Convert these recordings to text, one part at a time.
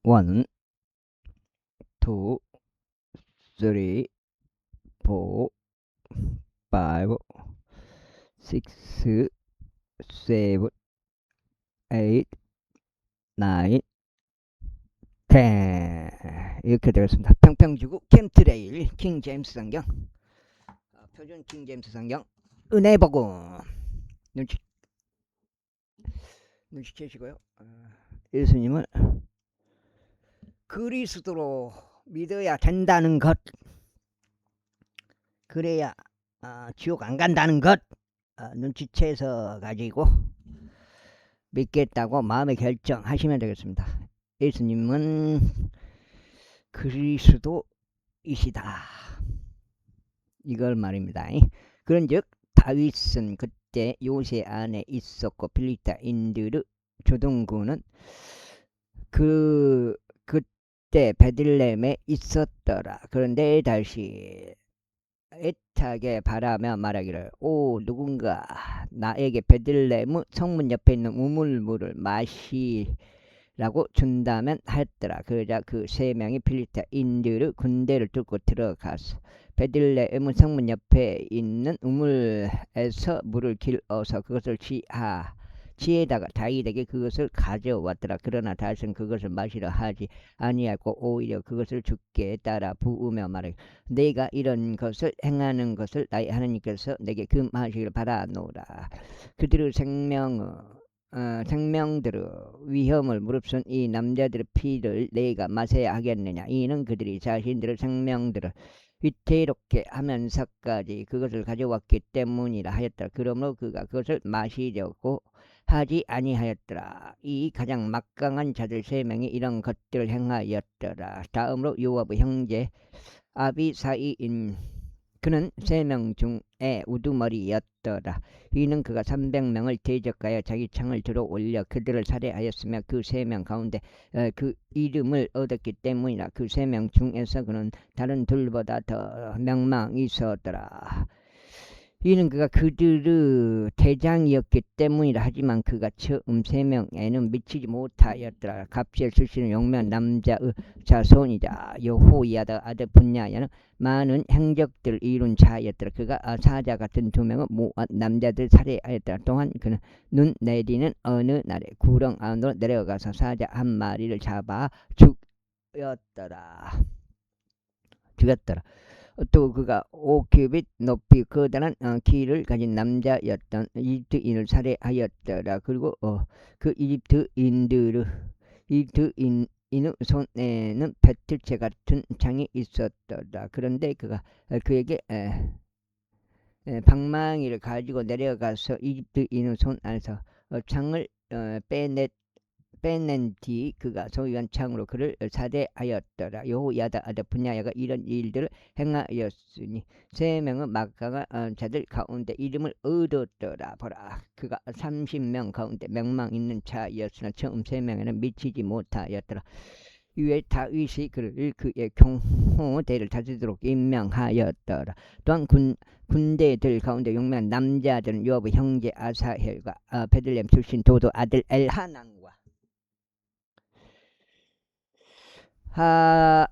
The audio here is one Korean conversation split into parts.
1, 2, 3, 4, 5, 6, 7, 8, 9, 10. 이렇게 되었습니다. 평평지구 캠트레일 킹 제임스 성경, 표준 킹 제임스 성경 은혜복음. 눈치채시고요. 예수님을 그리스도로 믿어야 된다는 것, 그래야 지옥 안 간다는 것 눈치채서 가지고 믿겠다고 마음의 결정하시면 되겠습니다. 예수님은 그리스도이시다, 이걸 말입니다. 그런즉 다윗은 그때 요새 안에 있었고 필리스타인들의 조동구는 그때 베들레헴에 있었더라. 그런데 다시 애타게 바라며 말하기를, 오 누군가 나에게 베들레헴 성문 옆에 있는 우물물을 마시라고 준다면 하였더라. 그러자 그 세 명이 필리스타인들의 군대를 뚫고 들어가서 베들레헴 성문 옆에 있는 우물에서 물을 길어서 그것을 지혜다가 다윗에게 그것을 가져왔더라. 그러나 다윗은 그것을 마시려 하지 아니하고 오히려 그것을 주께 따라 부으며 말하기, 내가 이런 것을 행하는 것을 나의 하나님께서 내게 그 마시기를 바라노라. 그들의 생명들의 위험을 무릅쓴 이 남자들의 피를 내가 마셔야 하겠느냐. 이는 그들이 자신들의 생명들을 위태롭게 하면서까지 그것을 가져왔기 때문이라 하였더라. 그러므로 그가 그것을 마시려고 하지 아니하였더라. 이 가장 막강한 자들 세 명이 이런 것들을 행하였더라. 다음으로 요압의 형제 아비사이인, 그는 세 명 중에 우두머리였더라. 이는 그가 300명을 대적하여 자기 창을 들어 올려 그들을 살해하였으며 그 세 명 가운데 그 이름을 얻었기 때문이라. 그 세 명 중에서 그는 다른 둘보다 더 명망이 있었더라. 이는 그가 그들의 대장이었기 때문이라. 하지만 그가 처음 세 명에는 미치지 못하였더라. 갑질 출신의 용맹한 남자의 자손이자 여호야다 아들 분야야는 많은 행적들을 이룬 자였더라. 그가 사자 같은 두 명은 모압 남자들 살해하였더라. 또한 그는 눈 내리는 어느 날에 구렁 안으로 내려가서 사자 한 마리를 잡아 죽였더라. 또 그가 5규빗 높이 커다란 키를 가진 남자였던 이집트인을 살해하였더라. 그리고 그 이집트인의 손에는 배틀채 같은 창이 있었더라. 그런데 그가 그에게 방망이를 가지고 내려가서 이집트인의 손 안에서 창을 빼낸 뒤 그가 소유한 창으로 그를 살해하였더라. 여호야다 아들 분야야가 이런 일들을 행하였으니 세 명은 막강한 자들 가운데 이름을 얻었더라. 보라, 그가 30명 가운데 명망 있는 자였으나 처음 세 명에는 미치지 못하였더라. 이에 다윗이 그를 그의 경호대를 다스리도록 임명하였더라. 또한 군대들 가운데 용맹한 남자들은 요압의 형제 아사헬과 베들레헴 출신 도도 아들 엘하난과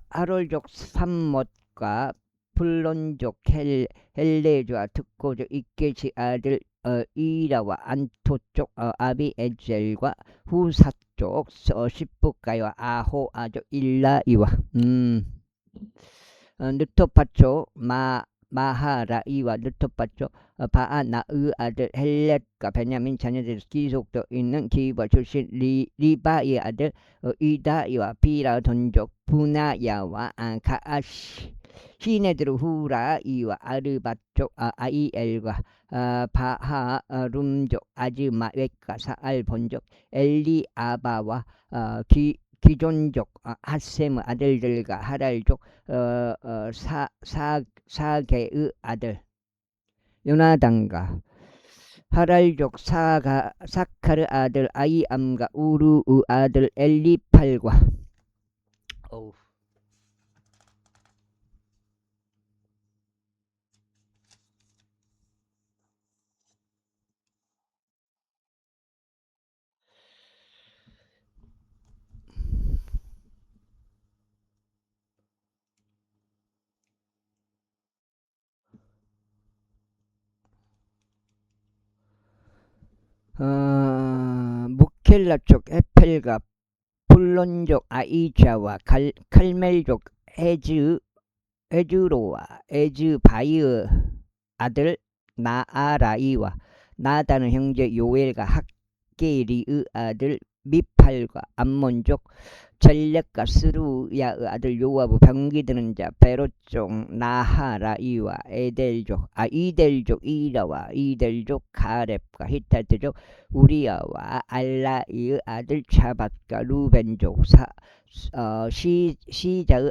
하롤족 삼못과 블론족 헬레주와 특고족 이케시 아들 이라와 안토족 아비에젤과 후사족 시프가와 아호아족 일라이와 느토파족 마하라이와 느토파족 바아나의 아들 헬렛과 베냐민 자녀들 기속도 있는 기브아 출신 리바의 아들 이다이와 비라돈족 부나야와 가아시 시네드르 후라이와 아르바족 아이엘과 바하룸족 아즈마웻과 사알본족 엘리아바와 기존족 하셈의 아들들과 하랄족 사게의 아들 요나단과 하랄족 사카르 아들 아이암과 우루의 아들 엘리팔과 무켈라 쪽 에펠과 불론족 아이자와 칼멜족 에즈로와 에즈바이의 아들 나아라이와 나단의 형제 요엘과 학게리의 아들 미팔과 암몬족 전략과 스루야의 아들 요압의 병기드는 자 베로족 나하라이와 이델족 이라와 이델족 가렙과 히타트족 우리야와 알라이의 아들 차밧과 루벤족 시자의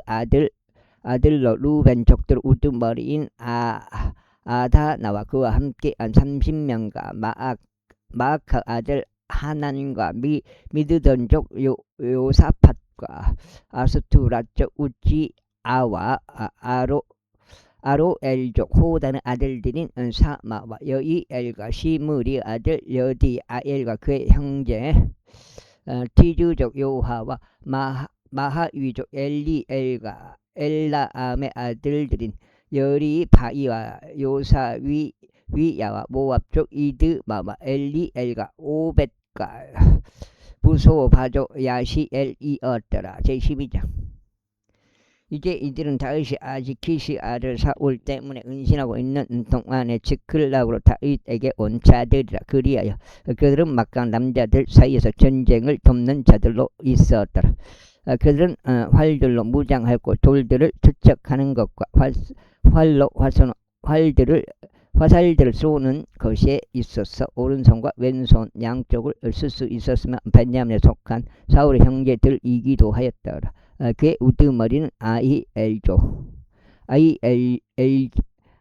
아들로 루벤족들 우두머리인 아다나와 그와 함께한 30명과 마아카 아들 하난과 미드던족 요사팟과 아스투라족 우지아와 아로엘족 호단의 아들들인 사마와 여이엘과 시므리 아들 여디아엘과 그의 형제 티주족 요하와 마하위족 엘리엘과 엘라암의 아들들인 여리바이와 요사위야와 모압족 이드마와 엘리엘과 오벳과 부소바족 야시엘이었더라. 제12장. 이제 이들은 다윗이 아직 기시 아들 사울 때문에 은신하고 있는 동안에 지클락으로 다윗에게 온 자들이라. 그리하여 그들은 막강 남자들 사이에서 전쟁을 돕는 자들로 있었더라. 그들은 활들로 무장하였고 돌들을 투척하는 것과 활로 화살들을 쏘는 것에 있어서 오른손과 왼손 양쪽을 쓸 수 있었으며 베냐민에 속한 사울의 형제들이기도 하였더라. 그의 우두머리는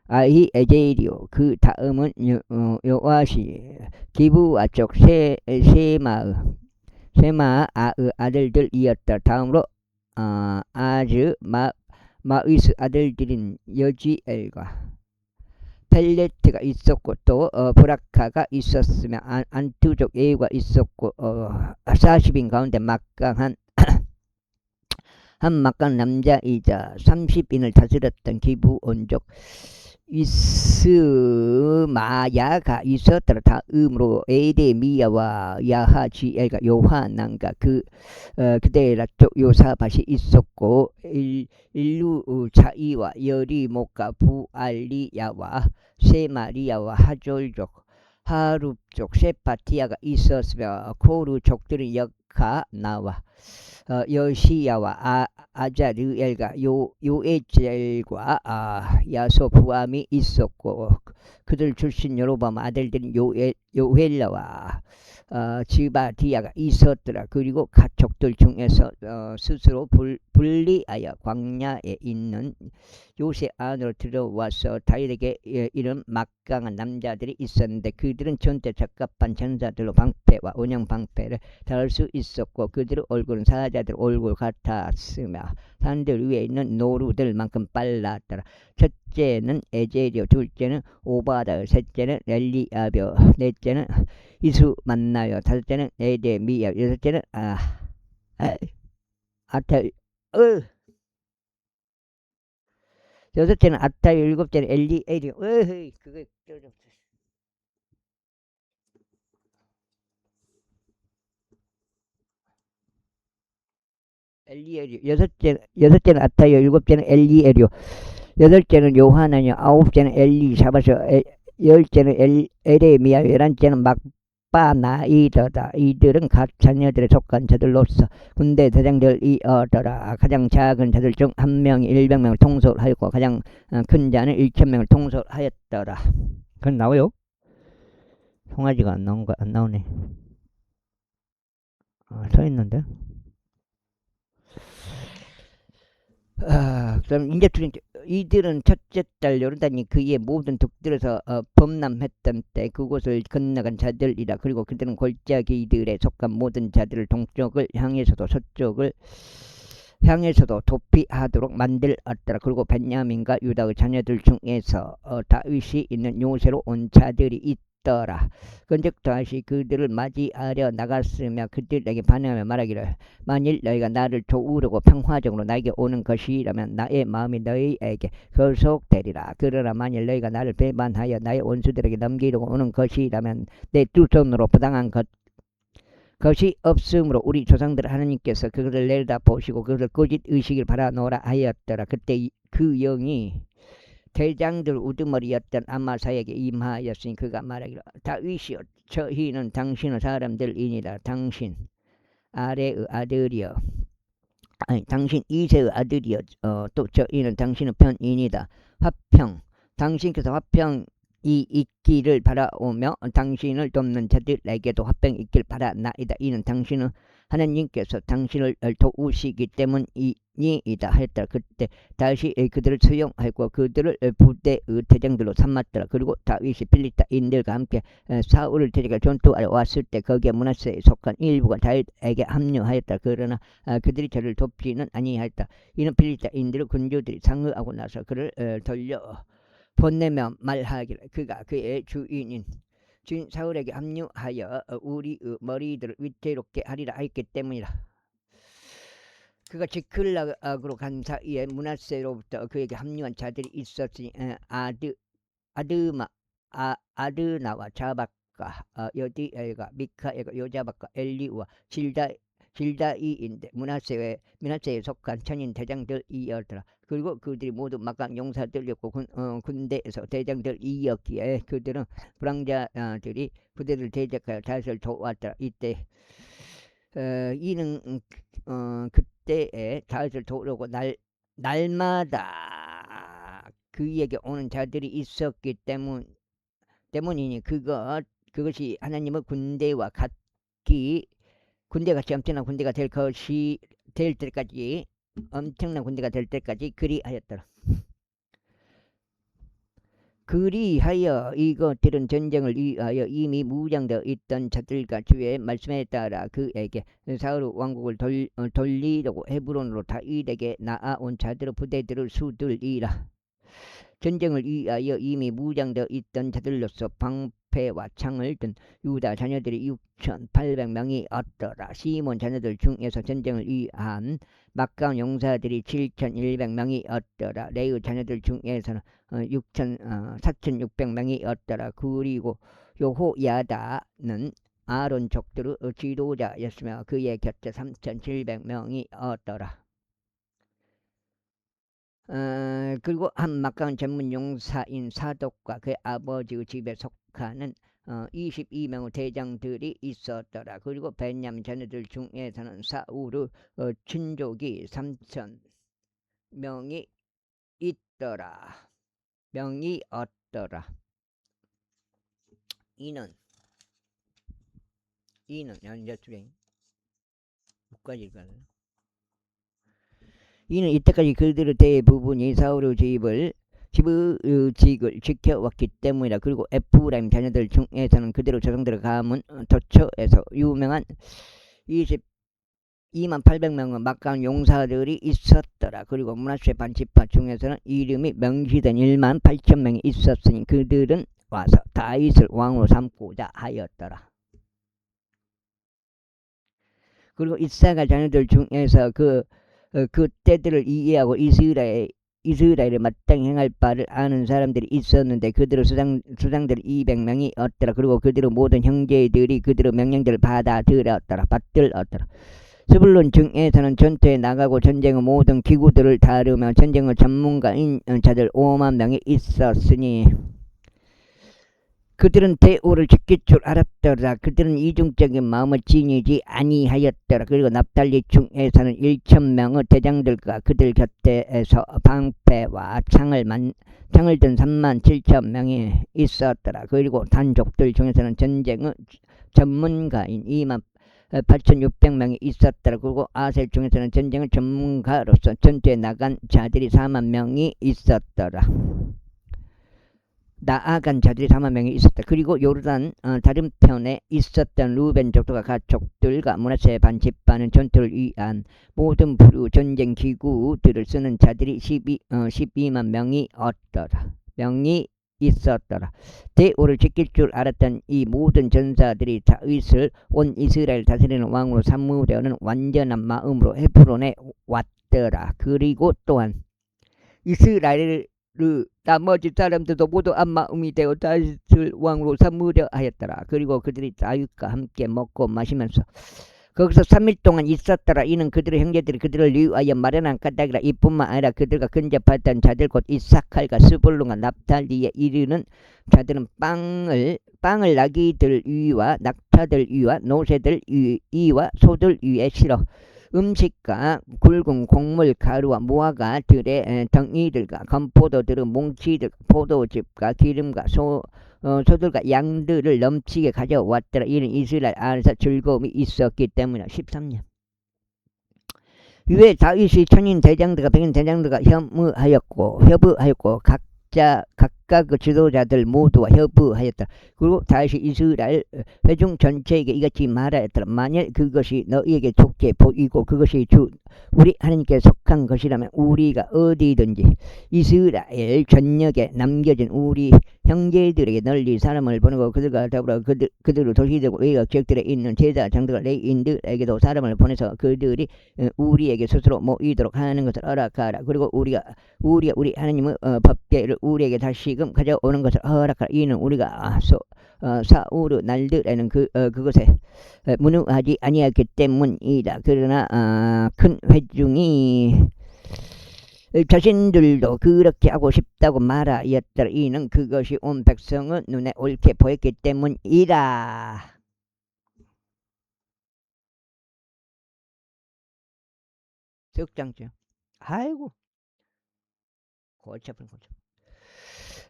아히에제리오 그 다음은 요아시 기브와 쪽 세마아의 아들들이었다. 다음으로 마위스 아들들인 여지엘과 펠레트가 있었고 또 브라카가 있었으며 안투족 예후가 있었고 40인 가운데 한 막강 남자이자 30인을 다스렸던 기브온족 이스마야가 있었더라. 다음으로 에데미야와 야하지엘과 요하난과 그데라 쪽 요사밭이 있었고 일루자이와 여리목과 부알리야와 세마리야와 하졸족 하룹족 세파티아가 있었으며 코르족들은 역하나와 여시야와 아자르엘과 요에젤과 야소부암이 있었고 그들 출신 여로밤 아들들인 요헬라와 지바디아가 있었더라. 그리고 가족들 중에서 스스로 분리하여 광야에 있는 요새 안으로 들어와서 다윗에게 이런 막강한 남자들이 있었는데 그들은 전대 적합한 전사들로 방패와 운영 방패를 다룰 수 있었고 그들의 얼굴은 사자들 얼굴 같았으며 산들 위에 있는 노루들만큼 빨랐더라. 첫째는 에제리오, 둘째는 오바다, 셋째는 엘리아벼, 넷째는 이수만나요, 다섯째는 에데미야, 여섯째는 여섯째는 아타요, 일곱째는 엘리에리오. 그거 엘리에리오. 여섯째는 아타요, 일곱째는 엘리에리오, 여덟째는 요하나요, 아홉째는 엘리사바서, 열째는 에레미야, 11째는 막바나이더다. 이들은 각 자녀들에 속한 자들로서 군대 대장들이더라. 가장 작은 자들 중 한 명이 100명을 통솔하였고 가장 큰 자는 1000명을 통솔하였더라. 그건 나와요? 송아지가 안 나오네. 서 있는데. 그럼 이제 이들은 첫째 딸 요르단이 그의 모든 족들에서 범람했던 때 그곳을 건너간 자들이라. 그리고 그들은 골짜기들에 속한 모든 자들을 동쪽을 향해서도 서쪽을 향해서도 도피하도록 만들었더라. 그리고 벤야민과 유다의 자녀들 중에서 다윗이 있는 요새로 온 자들이 없더라. 그런즉 다시 그들을 맞이하려 나갔으며 그들에게 반응하며 말하기를 만일 너희가 나를 도우려고 평화적으로 나에게 오는 것이라면 나의 마음이 너희에게 거속되리라. 그러나 만일 너희가 나를 배반하여 나의 원수들에게 넘기려고 오는 것이라면 내 두 손으로 부당한 것이 없으므로 우리 조상들 하나님께서 그것을 내려다 보시고 그것을 꾸짖 의식을 바라노라 하였더라. 그때 그 영이 대장들 우두머리였던 아마사에게 임하였으니 그가 말하기를 다윗이여 저희는 당신의 사람들이니라. 당신 아래의 아들이여 당신 이세의 아들이여 또 저희는 당신의 편인이다. 화평 당신께서 화평이 있기를 바라오며 당신을 돕는 자들에게도 화평이 있길 바라나이다. 이는 당신은 하나님께서 당신을 도우시기 때문이니이다 하였더라. 그때 다시 그들을 수용하고 그들을 부대의 대장들로 삼았더라. 그리고 다윗이 필리스타인들과 함께 사울을 데려가 전투하러 왔을 때 거기에 므낫세에 속한 일부가 다윗에게 합류하였다. 그러나 그들이 저를 돕지는 아니하였다. 이는 필리스타인들의 군주들이 상의하고 나서 그를 돌려 보내며 말하기를 그가 그의 주인 사울에게 합류하여 우리의 머리들을 위태롭게 하리라 하였기 때문이라. 그가 지클락으로 간 사이에 므낫세로부터 그에게 합류한 자들이 있었으니 아드나와 자박과 여디엘과 미카엘과 요자박과 엘리우와 질다이인데 므낫세에 속한 천인 대장들이었더라. 그리고 그들이 모두 막강 용사들이었고 군대에서 대장들이었기에 그들은 불황자들이 부대를 대적하여 다윗을 도왔더라. 이때 이는 그때에 다윗을 도우려고 날마다 그에게 오는 자들이 있었기 때문이니 그것이 하나님의 군대와 같이 엄청난 군대가 될 때까지 엄청난 군대가 될 때까지 그리하였더라. 그리하여 이것들은 전쟁을 위하여 이미 무장되어 있던 자들과 주의 말씀에 따라 그에게 사울 왕국을 돌리려고 헤브론으로 다윗에게 나아온 자들의 부대들을 수들이라. 전쟁을 위하여 이미 무장되어 있던 자들로서 방패와 창을 든 유다 자녀들이 6,800명이 없더라. 시몬 자녀들 중에서 전쟁을 위한 막강 용사들이 7,100명이 없더라. 레위 자녀들 중에서는 4,600명이 없더라. 그리고 여호야다는 아론 족들의 지도자였으며 그의 곁에 3,700명이 없더라. 그리고 한 막강 전문 용사인 사독과 그의 아버지의 집에 속하는 22명의 대장들이 있었더라. 그리고 베냐민 자녀들 중에서는 사울의 친족이 3,000명이 있더라. 명이 없더라. 이는 이는 이때까지 그들의 대부분이 사울의 집을 지켜왔기 때문이라. 그리고 에프라임 자녀들 중에서는 그대로 조상들의 가문 도처에서 유명한 22,800명의 막강 용사들이 있었더라. 그리고 므낫세 반지파 중에서는 이름이 명시된 18,000명이 있었으니 그들은 와서 다윗을 왕으로 삼고자 하였더라. 그리고 이사갈 자녀들 중에서 그 때들을 이해하고 이스라엘에 마땅히 행할 바를 아는 사람들이 있었는데 그들의 수장들 200명이 없더라. 그리고 그들의 모든 형제들이 그들의 명령들을 받들었더라. 스불론 중에서는 전투에 나가고 전쟁의 모든 기구들을 다루며 전쟁의 전문가인 자들 5만 명이 있었으니 그들은 대우를 지킬 줄 알았더라. 그들은 이중적인 마음을 지니지 아니하였더라. 그리고 납달리 중에서는 1,000명의 대장들과 그들 곁에서 방패와 창을 든 37,000명이 있었더라. 그리고 단족들 중에서는 전쟁의 전문가인 28,600명이 있었더라. 그리고 아셀 중에서는 전쟁의 전문가로서 전투에 나간 자들이 4만 명이 있었더라. 나아간 자들이 4만 명이 있었다. 그리고 요르단 다른 편에 있었던 루벤 족들과 가족들과 므낫세 반지파는 전투를 위한 모든 부류 전쟁 기구들을 쓰는 자들이 12만 명이 없더라. 있었더라. 대오를 지킬 줄 알았던 이 모든 전사들이 다윗을 온 이스라엘 다스리는 왕으로 삼으려는 완전한 마음으로 헤브론에 왔더라. 그리고 또한 이스라엘 나머지 사람들도 모두 한 마음이 되어 다윗을 왕으로 삼으려 하였더라. 그리고 그들이 다윗과 함께 먹고 마시면서 거기서 3일 동안 있었더라. 이는 그들의 형제들이 그들을 위하여 마련한 까닭이라. 이뿐만 아니라 그들과 근접했던 자들 곧 이사칼과 스불론과 납달리에 이르는 자들은 빵을 나귀들 위와 낙타들 위와 노새들 위와 소들 위에 실어 음식과 굵은 곡물 가루와 무화과들의 덩이들과 건포도들의 뭉치들 포도즙과 기름과 소들과 양들을 넘치게 가져왔더라. 이는 이스라엘 안에서 즐거움이 있었기 때문이다. 13년 이후에 다윗이 천인 대장들과 백인 대장들과 협의하였고 각각 그 지도자들 모두와 협의하였다. 그리고 다윗이 이스라엘 회중 전체에게 이같이 말하였더라. 만일 그것이 너희에게 좋게 보이고 그것이 우리 하나님께 속한 것이라면 우리가 어디든지 이스라엘 전역에 남겨진 우리 형제들에게 널리 사람을 보내고 그들과 더불어 그들을 도시들과 외곽 지역들에 있는 제자 장들과 레인들에게도 사람을 보내서 그들이 우리에게 스스로 모이도록 하는 것을 허락하라. 그리고 우리 하나님의 법궤를 우리에게 다시금 가져오는 것을 허락하라. 이는 우리가 사울의 날들에는 그것에 문의하지 아니하기 때문이다. 그러나 큰 회중이 자신들도 그렇게 하고 싶다고 말하였더라. 이는 그것이 온 백성의 눈에 옳게 보였기 때문이다. 석장죠. 아이고 고쳐버린 거죠.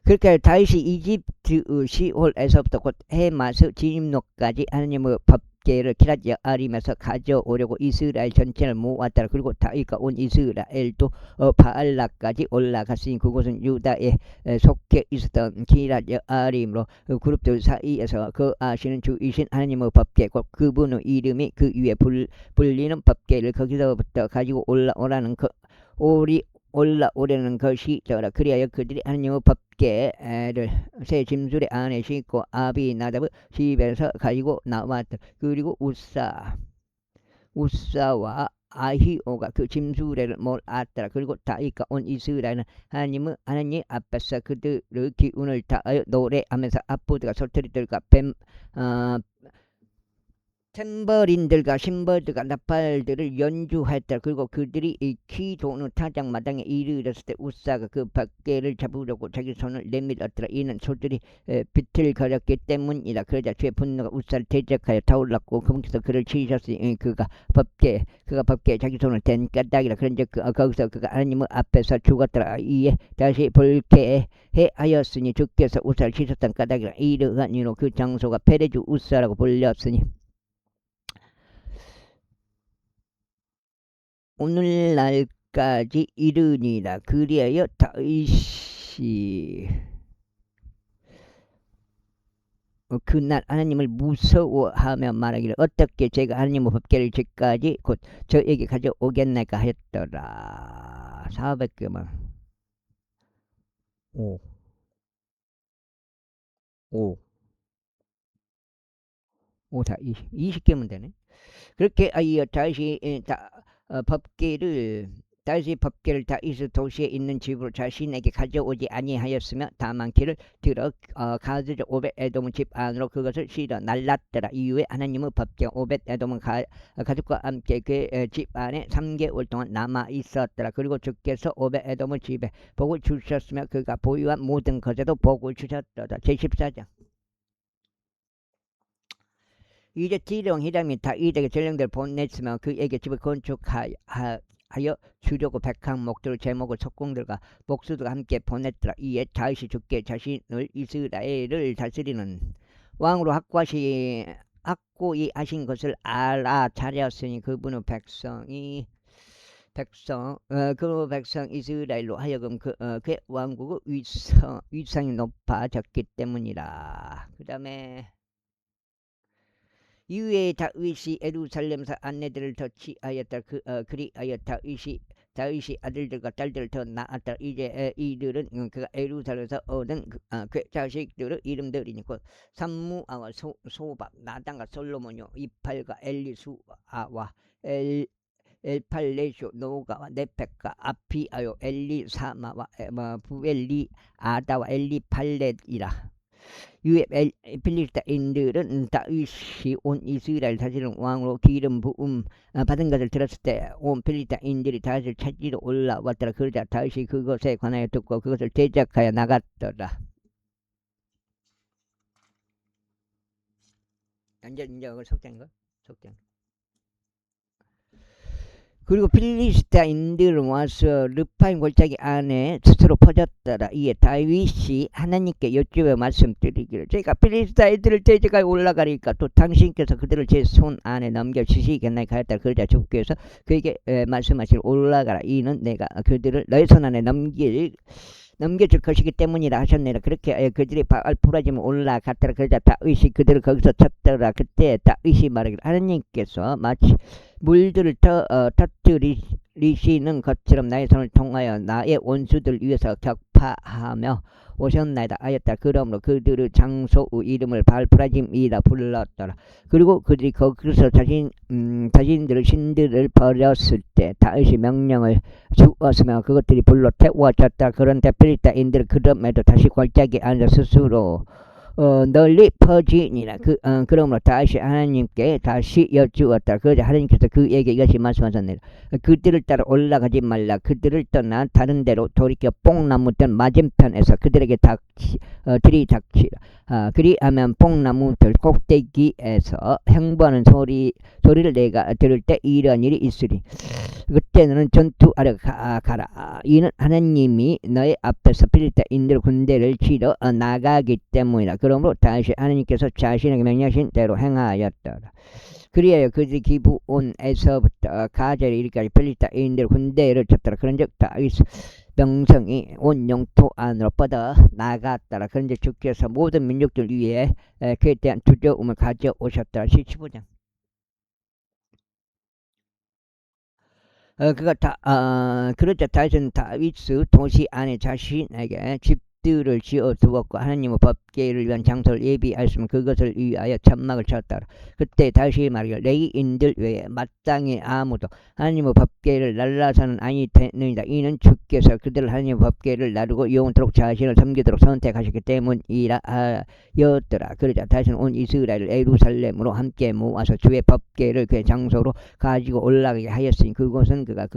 그러니까 다윗이 이집트 시홀에서부터 곧 해마스 진입로까지 하나님의 법궤를 기럇 여아림에서 가져오려고 이스라엘 전체를 모았더라. 그리고 다윗과 온 이스라엘도 바알라까지 올라갔으니 그곳은 유다에 속해 있었던 기럇 여아림으로 그룹들 사이에서 아시는 주이신 하나님의 법궤 곧 그분의 이름이 그 위에 불리는 법궤를 거기서부터 가지고 올라오라는 올라오려는 것이더라. 그리하여 그들이 하나님의 법궤를 새 짐수레 안에 싣고 아비나답의 집에서 가지고 나왔다. 그리고 우사와 아히오가 그 짐수레를 몰았더라. 그리고 다윗과 온 이스라엘은 하나님 앞에서 그들의 기운을 다하여 노래하면서 아프드가 소트리들과 탬버린들과 심벌들과 나팔들을 연주했다. 그리고 그들이 이 키도는 타작마당에 이르렀을 때 우사가 그 법궤를 잡으려고 자기 손을 내밀었더라. 이는 소들이 비틀거렸기 때문이다. 그러자 주의 분노가 우사를 대적하여 타올랐고 그분께서 그를 치셨으니 그가 법궤 자기 손을 댄 까닭이라. 그런즉 거기서 그가 하나님의 앞에서 죽었더라. 이에 다시 불쾌하였으니 주께서 우사를 치셨던 까닭이라. 이러한 이로 그 장소가 페레주 우사라고 불렸으니 오늘날까지 이르니라. 그리하여 다윗이 그날 하나님을 무서워하며 말하기를 어떻게 제가 하나님의 법궤를 지금까지 곧 저에게 가져오겠나이까 하였더라. 400개만 5 다 20개면 되네. 그렇게 다윗이 다윗이 법궤를 다윗의 도시에 있는 집으로 자신에게 가져오지 아니하였으며 다만 길을 들어 가드저 오벳에돔 집 안으로 그것을 실어 날랐더라. 이후에 하나님의 법궤가 오벳에돔은 가족과 함께 그 집 안에 3개월 동안 남아 있었더라. 그리고 주께서 오벳에돔의 집에 복을 주셨으며 그가 보유한 모든 것에도 복을 주셨더라. 제14장 이제 디령 히람이 다윗에게 전령들을 보냈으며 그에게 집을 건축하여 주려고 백항 목들 제목을 석궁들과 목수들과 함께 보냈더라. 이에 다윗이 주께 자신을 이스라엘을 다스리는 왕으로 확고히 하신 것을 알아차렸으니 그분의 그 백성 이스라엘로 하여금 그의 왕국의 위상이 높아졌기 때문이라. 그 다음에 이후에 다윗이 예루살렘에서 아내들을 더 취하였다. 그리하여 다윗이 다윗이 아들들과 딸들을 더 낳았다. 이제 이들은 그가 예루살렘에서 얻은 그 자식들의 이름들이니까 삼무아와 소밥, 나단과 솔로몬요, 이팔과 엘리수아와 엘팔레쇼, 노가와 네펙과 아피아요, 엘리사마와 부엘리 아다와 엘리팔렛이라. 유에 필리스타인들은 다윗이 온 이스라엘 다시는 왕으로 기름 부음 받은 것을 들었을 때 온 필리스타인들이 다윗을 찾으러 올라왔더라. 그러자 다윗이 그것에 관하여 듣고 그것을 대적하여 나갔더라. 이제 그걸 속된 거? 속된. 그리고 필리스타인들은 와서 르파임 골짜기 안에 스스로 퍼졌더라. 이에 다윗이 하나님께 여쭈어 말씀드리기를, 제가 필리스타인들을 대적하여 올라가니까 또 당신께서 그들을 제 손 안에 넘겨 주시겠나이까 하였다. 그러자 주께서 그에게 말씀하시기를, 올라가라. 이는 내가 그들을 너의 손 안에 넘겨줄 것이기 때문이라 하셨느니라. 그렇게 그들이 바알푸라짐에 올라갔더라. 그러자 다윗이 그들을 거기서 쳤더라. 그때 다윗이 말하기를, 하나님께서 마치 물들을 터뜨리시는 것처럼 나의 손을 통하여 나의 원수들 위해서 격파하며 오셨나이다 하였다. 그러므로 그들의 장소 이름을 바알푸라짐이라 불렀더라. 그리고 그들이 거기서 자신들의 신들을 버렸을 때 다윗이 명령을 주었으며 그것들이 불로 태워졌다. 그런데 필리스타인들은 그럼에도 다시 골짜기 앉아 스스로 널리 퍼지니라. 그러므로 다시 하나님께 다시 여쭈었다. 그러자 하나님께서 그에게 이것이 말씀하셨느니라. 그들을 따라 올라가지 말라. 그들을 떠나 다른 데로 돌이켜 뽕나무 들 맞은편에서 그들에게 들이닥치라. 그리하면 뽕나무들 꼭대기에서 행보하는 소리를 내가 들을 때 이러한 일이 있으리. 그때 너는 전투하러 가라. 이는 하나님이 너의 앞에서 필리스타인들 군대를 치러 나가기 때문이라. 그러므로 다시 하나님께서 자신에게 명령하신 대로 행하였더라. 그리하여 그들이 기브온에서부터 가젤에 이르기까지 필리스타인들 군대를 쳤더라. 그런즉 다윗 명성이 온 영토 안으로 뻗어 나갔더라. 그런즉 주께서 모든 민족들 위에 그에 대한 두려움을 가져오셨더라. 15장. 그러자 다윗은 다윗의 도시 안에 자신에게 집들을 지어 두었고 하나님의 법궤를 위한 장소를 예비하였으면 그것을 위하여 천막을 쳤더라. 그때 다윗이 말하기를, 레위인들 외에 마땅히 아무도 하나님의 법궤를 날라서는 아니 되느니라. 이는 주께서 그들을 하나님의 법궤를 나르고 영원토록 자신을 섬기도록 선택하셨기 때문이라 하였더라. 그러자 다윗은 온 이스라엘을 예루살렘으로 함께 모아서 주의 법궤를 그의 장소로 가지고 올라가게 하였으니 그곳은 그가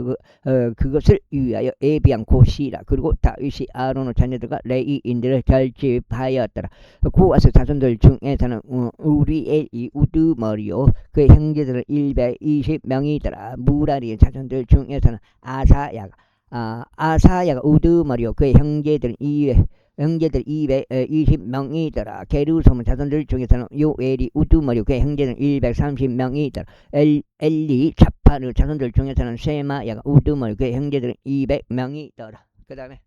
그것을 위하여 예비한 곳이라. 그리고 다윗이 아론의 자녀들과 레위인들을 결집하였더라. 구하스 자손들 중에서는 우리엘이 우두머리요 그의 형제들은 120명이더라. 무라리의 자손들 중에서는 아사야가 우두머리요 그의 형제들은 220명이더라. 게르솜의 자손들 중에서는 요엘이 우두머리요 그의 형제들은 130명이더라. 엘리 차파르 자손들 중에서는 세마야가 우두머리요 그의 형제들은 200명이더라. 그 다음에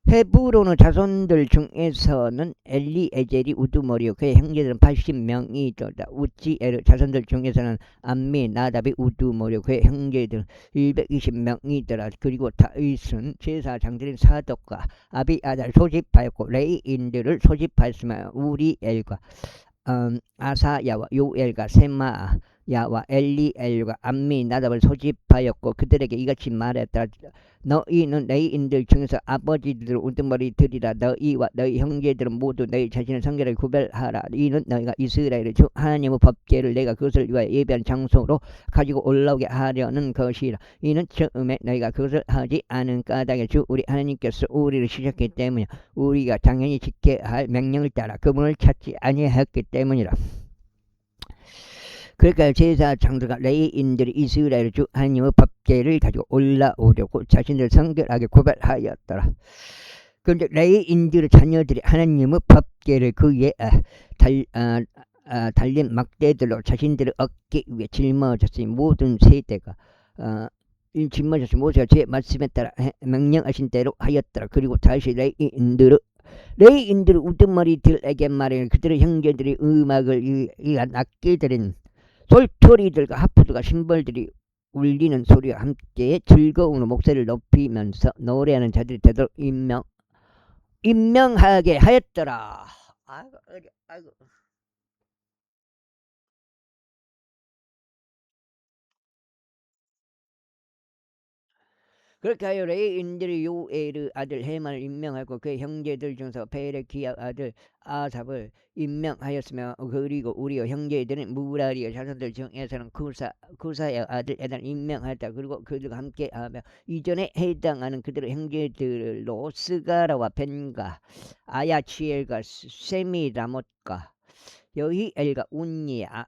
헤브론의 자손들 중에서는 엘리에젤이 우두머리요 그의 형제들은 80명이더라. 우찌엘의 자손들 중에서는 암미 나답이 우두머리요 그의 형제들은 120명이더라. 그리고 다윗은 제사장들인 사독과 아비아달을 소집하였고 레위인들을 소집하였으며 우리엘과 아사야와 요엘과 세마야와 엘리엘과 암미 나답을 소집하였고 그들에게 이같이 말했다. 너희는 레위인들 중에서 아버지들을 우두머리들이라. 너희와 너희 형제들은 모두 너희 자신의 성결을 구별하라. 이는 너희가 이스라엘의 주 하나님의 법궤를 내가 그것을 위하여 예비한 장소로 가지고 올라오게 하려는 것이라. 이는 처음에 너희가 그것을 하지 않은 까닭에 주 우리 하나님께서 우리를 시켰기 때문이야. 우리가 당연히 지켜야 할 명령을 따라 그분을 찾지 아니하였기 때문이라. 그러니까 제사장들과 레위인들이 이스라엘 주 하나님의 법궤를 가지고 올라오려고 자신들 성결하게 구별하였더라. 그런데 레위인들의 자녀들이 하나님의 법궤를 그 위에 달린 막대들로 자신들을 얻기 위해 짊어졌으니 모든 세대가 짊어졌으니 모세가 제 말씀에 따라 명령하신 대로 하였더라. 그리고 다시 레위인들의 우두머리들에게 말해 그들의 형제들이 음악을 위한 악기들인 솔토리들과 하프들과 심벌들이 울리는 소리와 함께 즐거움으로 목소리를 높이면서 노래하는 자들이 되도록 임명하게 하였더라. 아이고, 아이고. 그렇게 하여 레인들이 요엘의 아들 헤만을 임명하고 그의 형제들 중에서 베레키야 아들 아삽을 임명하였으며, 그리고 우리의 형제들은 무라리의 자손들 중에서는 구사의 아들 에단을 임명하였다. 그리고 그들과 함께하며 이전에 해당하는 그들의 형제들로 스가라와 벤가 아야치엘과 세미라못과 여히엘과 운니아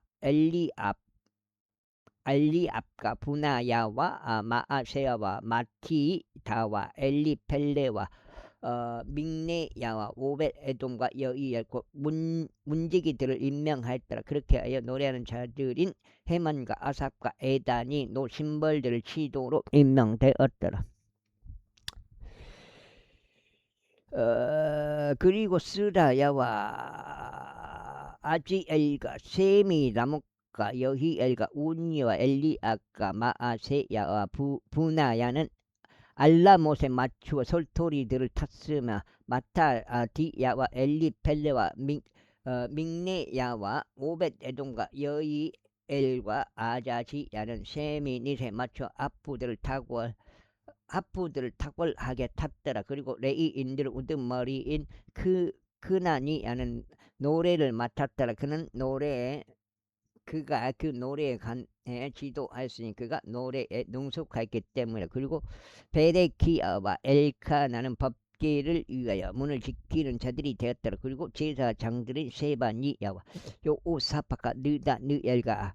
알리압과 부나야와 마아세야와 마티다와 엘리펠레와 믹네야와 오벳 에돔과 여이엘 곧 문지기들을 임명하였더라. 그렇게 하여 노래하는 자들인 헤만과 아삽과 에단이 노심벌들을 치도록 임명되었더라. 그리고 스라야와 아지엘과 세미라목과 여히엘과 운니와 엘리아과 마아세야와 부나야는 알라못에 맞추어 솔토리들을 탔으며, 마타디야와 엘리펠레와 믹네야와 오벳 에돔과 여이엘과 아자지야는 세미닛에 맞춰 하프들을 탁월하게 탔더라. 그리고 레이인들 우두머리인 그나니야는 노래를 맡았더라. 그가 그 노래에 지도하였으니 그가 노래에 능숙하였기 때문에. 그리고 베레키야와 엘카나는 법계를 위하여 문을 지키는 자들이 되었더라. 그리고 제사장들인 세바니야와 요오사파가 느다느엘과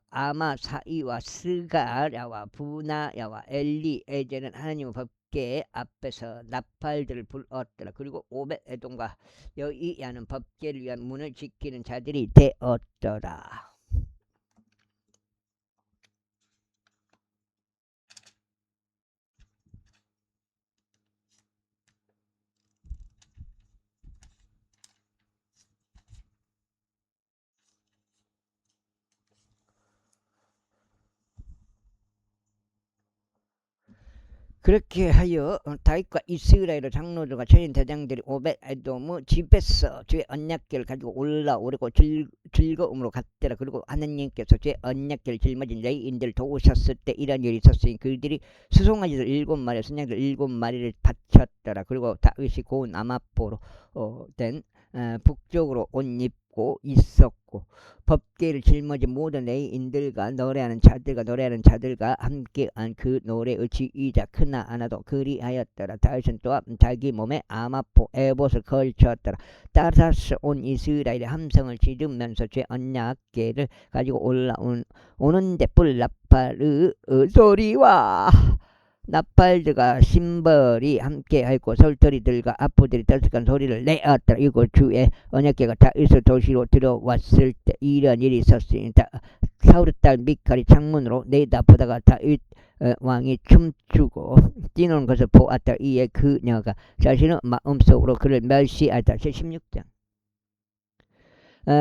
아마사이와 스가야와 부나야와 엘리에제는 하나님의 법궤 앞에서 나팔들을 불었더라. 그리고 오벳에돔과 여이야는 법궤를 위한 문을 지키는 자들이 되었더라. 그렇게 하여 다윗과 이스라엘의 장로들과 천인 대장들이 오벳에돔의 집에서 주의 언약궤를 가지고 올라오려고 즐거움으로 갔더라. 그리고 하나님께서 주의 언약궤를 짊어진 레위인들을 도우셨을 때 이런 일이 있었으니 그들이 수송아지들 7마리 순양들 7마리를 바쳤더라. 그리고 다윗이 고운 아마포로 된 북쪽으로 옷 입고 있었고, 법궤를 짊어진 모든 레위인들과 노래하는 자들과 함께한 그 노래의 지휘자 크나아나도 그리하였더라. 다윗은 또한 자기 몸에 아마포 에봇을 걸쳤더라. 따라서 온 이스라엘의 함성을 지르면서 제 언약궤를 가지고 오는데 뿔나팔의 소리와 나팔들과 심벌이 함께하였고 솔토리들과 아프들이 떨썩한 소리를 내었더라. 이곳 주의 언약궤가 다윗의 도시로 들어왔을 때 이런 일이 있었으니 사울의 딸 미칼이 창문으로 내다보다가 다윗 왕이 춤추고 뛰는 것을 보았다. 이에 그녀가 자신의 마음속으로 그를 멸시하였다. 16장.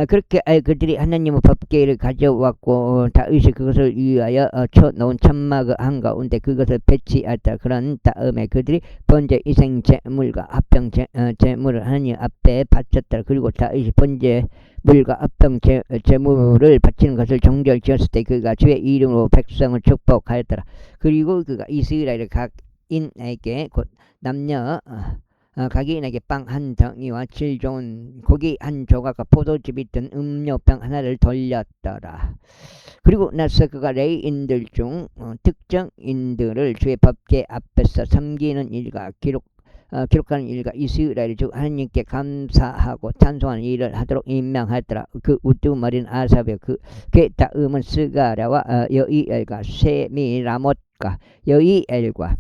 그렇게 그들이 하나님의 법궤를 가져왔고 다윗이 그것을 위하여 쳐놓은 천막 한가운데 그것을 배치하였다. 그런 다음에 그들이 번제 이생 제물과 합병 제물을 하나님 앞에 바쳤다. 그리고 다윗이 번제 물과 합병 제물을 바치는 것을 정결지었을 때 그가 주의 이름으로 백성을 축복하였더라. 그리고 그가 이스라엘 각인에게 곧 남녀 각인에게 빵 한 덩이와 질 좋은 고기 한 조각과 포도즙이 든 음료병 하나를 돌렸더라. 그리고 나서 그가 레위인들 중 특정인들을 주의 법궤 앞에서 섬기는 일과 기록하는 일과 이스라엘 중 하나님께 감사하고 찬송하는 일을 하도록 임명하였더라. 그 우두머리는 아삽의 그의 다음은 스가랴와 여이엘과 세미라못과 여이엘과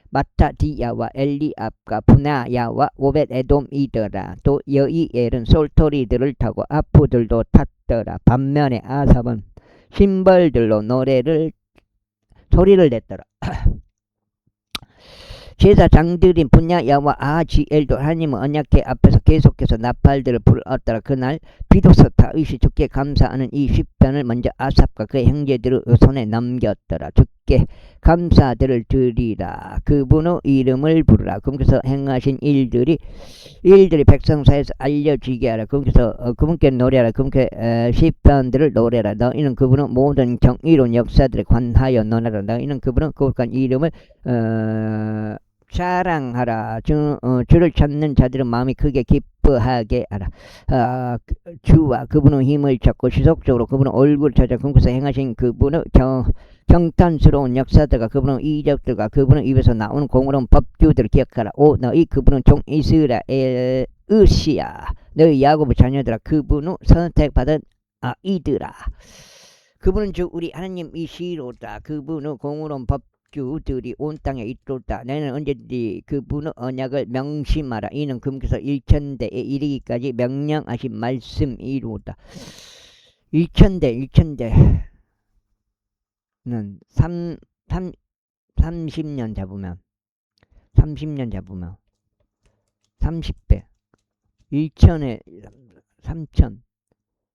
마타디야와 엘리압과 부나야와 오벳에돔이더라. 또 여이엘은 솔토리들을 타고 아프들도 탔더라. 반면에 아삽은 심벌들로 소리를 냈더라. 제사장들인 분야야와 아지엘도 하나님의 언약궤 앞에서 계속해서 나팔들을 불었더라. 그날 비로소 다윗이 주께 감사하는 이 시편을 먼저 아삽과 그의 형제들의 손에 넘겼더라. 주께 감사들을 드리라. 그분의 이름을 부르라. 그분께서 행하신 일들이 백성 사이에서 알려지게 하라. 그분께서 그분께 노래하라. 그분께 시편들을 노래하라. 너희는 그분의 모든 경이로운 역사들에 관하여 논하라. 너희는 그분의 거룩한 이름을 자랑하라. 주를 찾는 자들은 마음이 크게 기뻐하게 하라. 주와 그분의 힘을 찾고 지속적으로 그분의 얼굴을 찾아 그분께서 행하신 그분의 경탄스러운 역사들과 그분의 이적들과 그분의 입에서 나오는 공의로운 법규들을 기억하라. 오 너희 그분은 종 이스라엘의 으시야. 너희 야곱의 자녀들아 그분의 선택받은 아이들아. 그분은 주 우리 하나님이시로다. 그분의 공의로운 법규들이 온 땅에 있도다. 너희는 언제든지 그분의 언약을 명심하라. 이는 그분께서 일천대에 이르기까지 명령하신 말씀이로다. 일천대는 30년 잡으면 30배 1천에 3천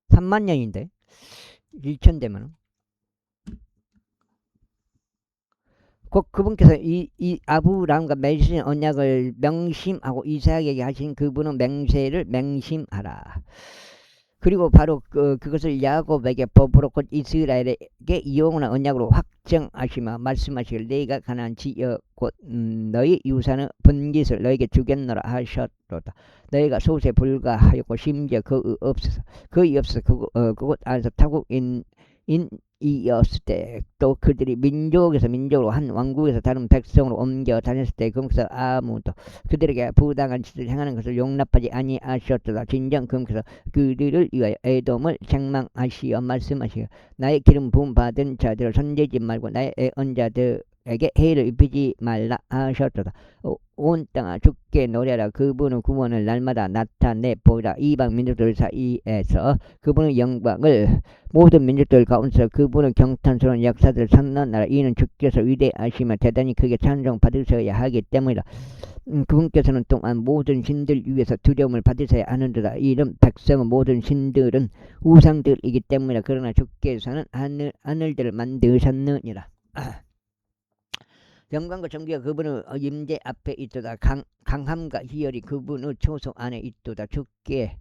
3만 년인데 1천 되면 곧 그분께서 이 아브라함과 맺으신 언약을 명심하고 이삭에게 하신 그분의 맹세를 맹심하라. 그리고 바로 그것을 야곱에게 법으로 곧 이스라엘에게 영원한 언약으로 확정하시며 말씀하시길 내가 가나안 지역 곧 너희 유산의 번깃을 너에게 주겠노라 하셨도다. 너희가 소세 불가하였고 심지어 거의 없어서 그곳 안에서 타국인 이었을 때 또 그들이 민족에서 민족으로 한 왕국에서 다른 백성으로 옮겨 다녔을 때 그분께서 아무도 그들에게 부당한 짓을 행하는 것을 용납하지 아니하셨도다. 진정 그분께서 그들을 위하여 에돔을 책망하시어 말씀하시어 나의 기름 부음 받은 자들을 손대지 말고 나의 애언자들에게 해를 입히지 말라 하셨도다. 온 땅아 주께 노래하라. 그분의 구원을 날마다 나타내 보이라. 이방 민족들 사이에서 그분의 영광을 모든 민족들 가운데서 그분의 경탄스러운 역사들을 선언하라. 이는 주께서 위대하시며 대단히 크게 찬송 받으셔야 하기 때문이라. 그분께서는 또한 모든 신들 위에서 두려움을 받으셔야 하는도다. 이런 백성의 모든 신들은 우상들이기 때문이라. 그러나 주께서는 하늘들을 만드셨느니라. 영광과 존귀가 그분의 임재 앞에 있도다. 강함과 희열이 그분의 초소 안에 있도다. 주께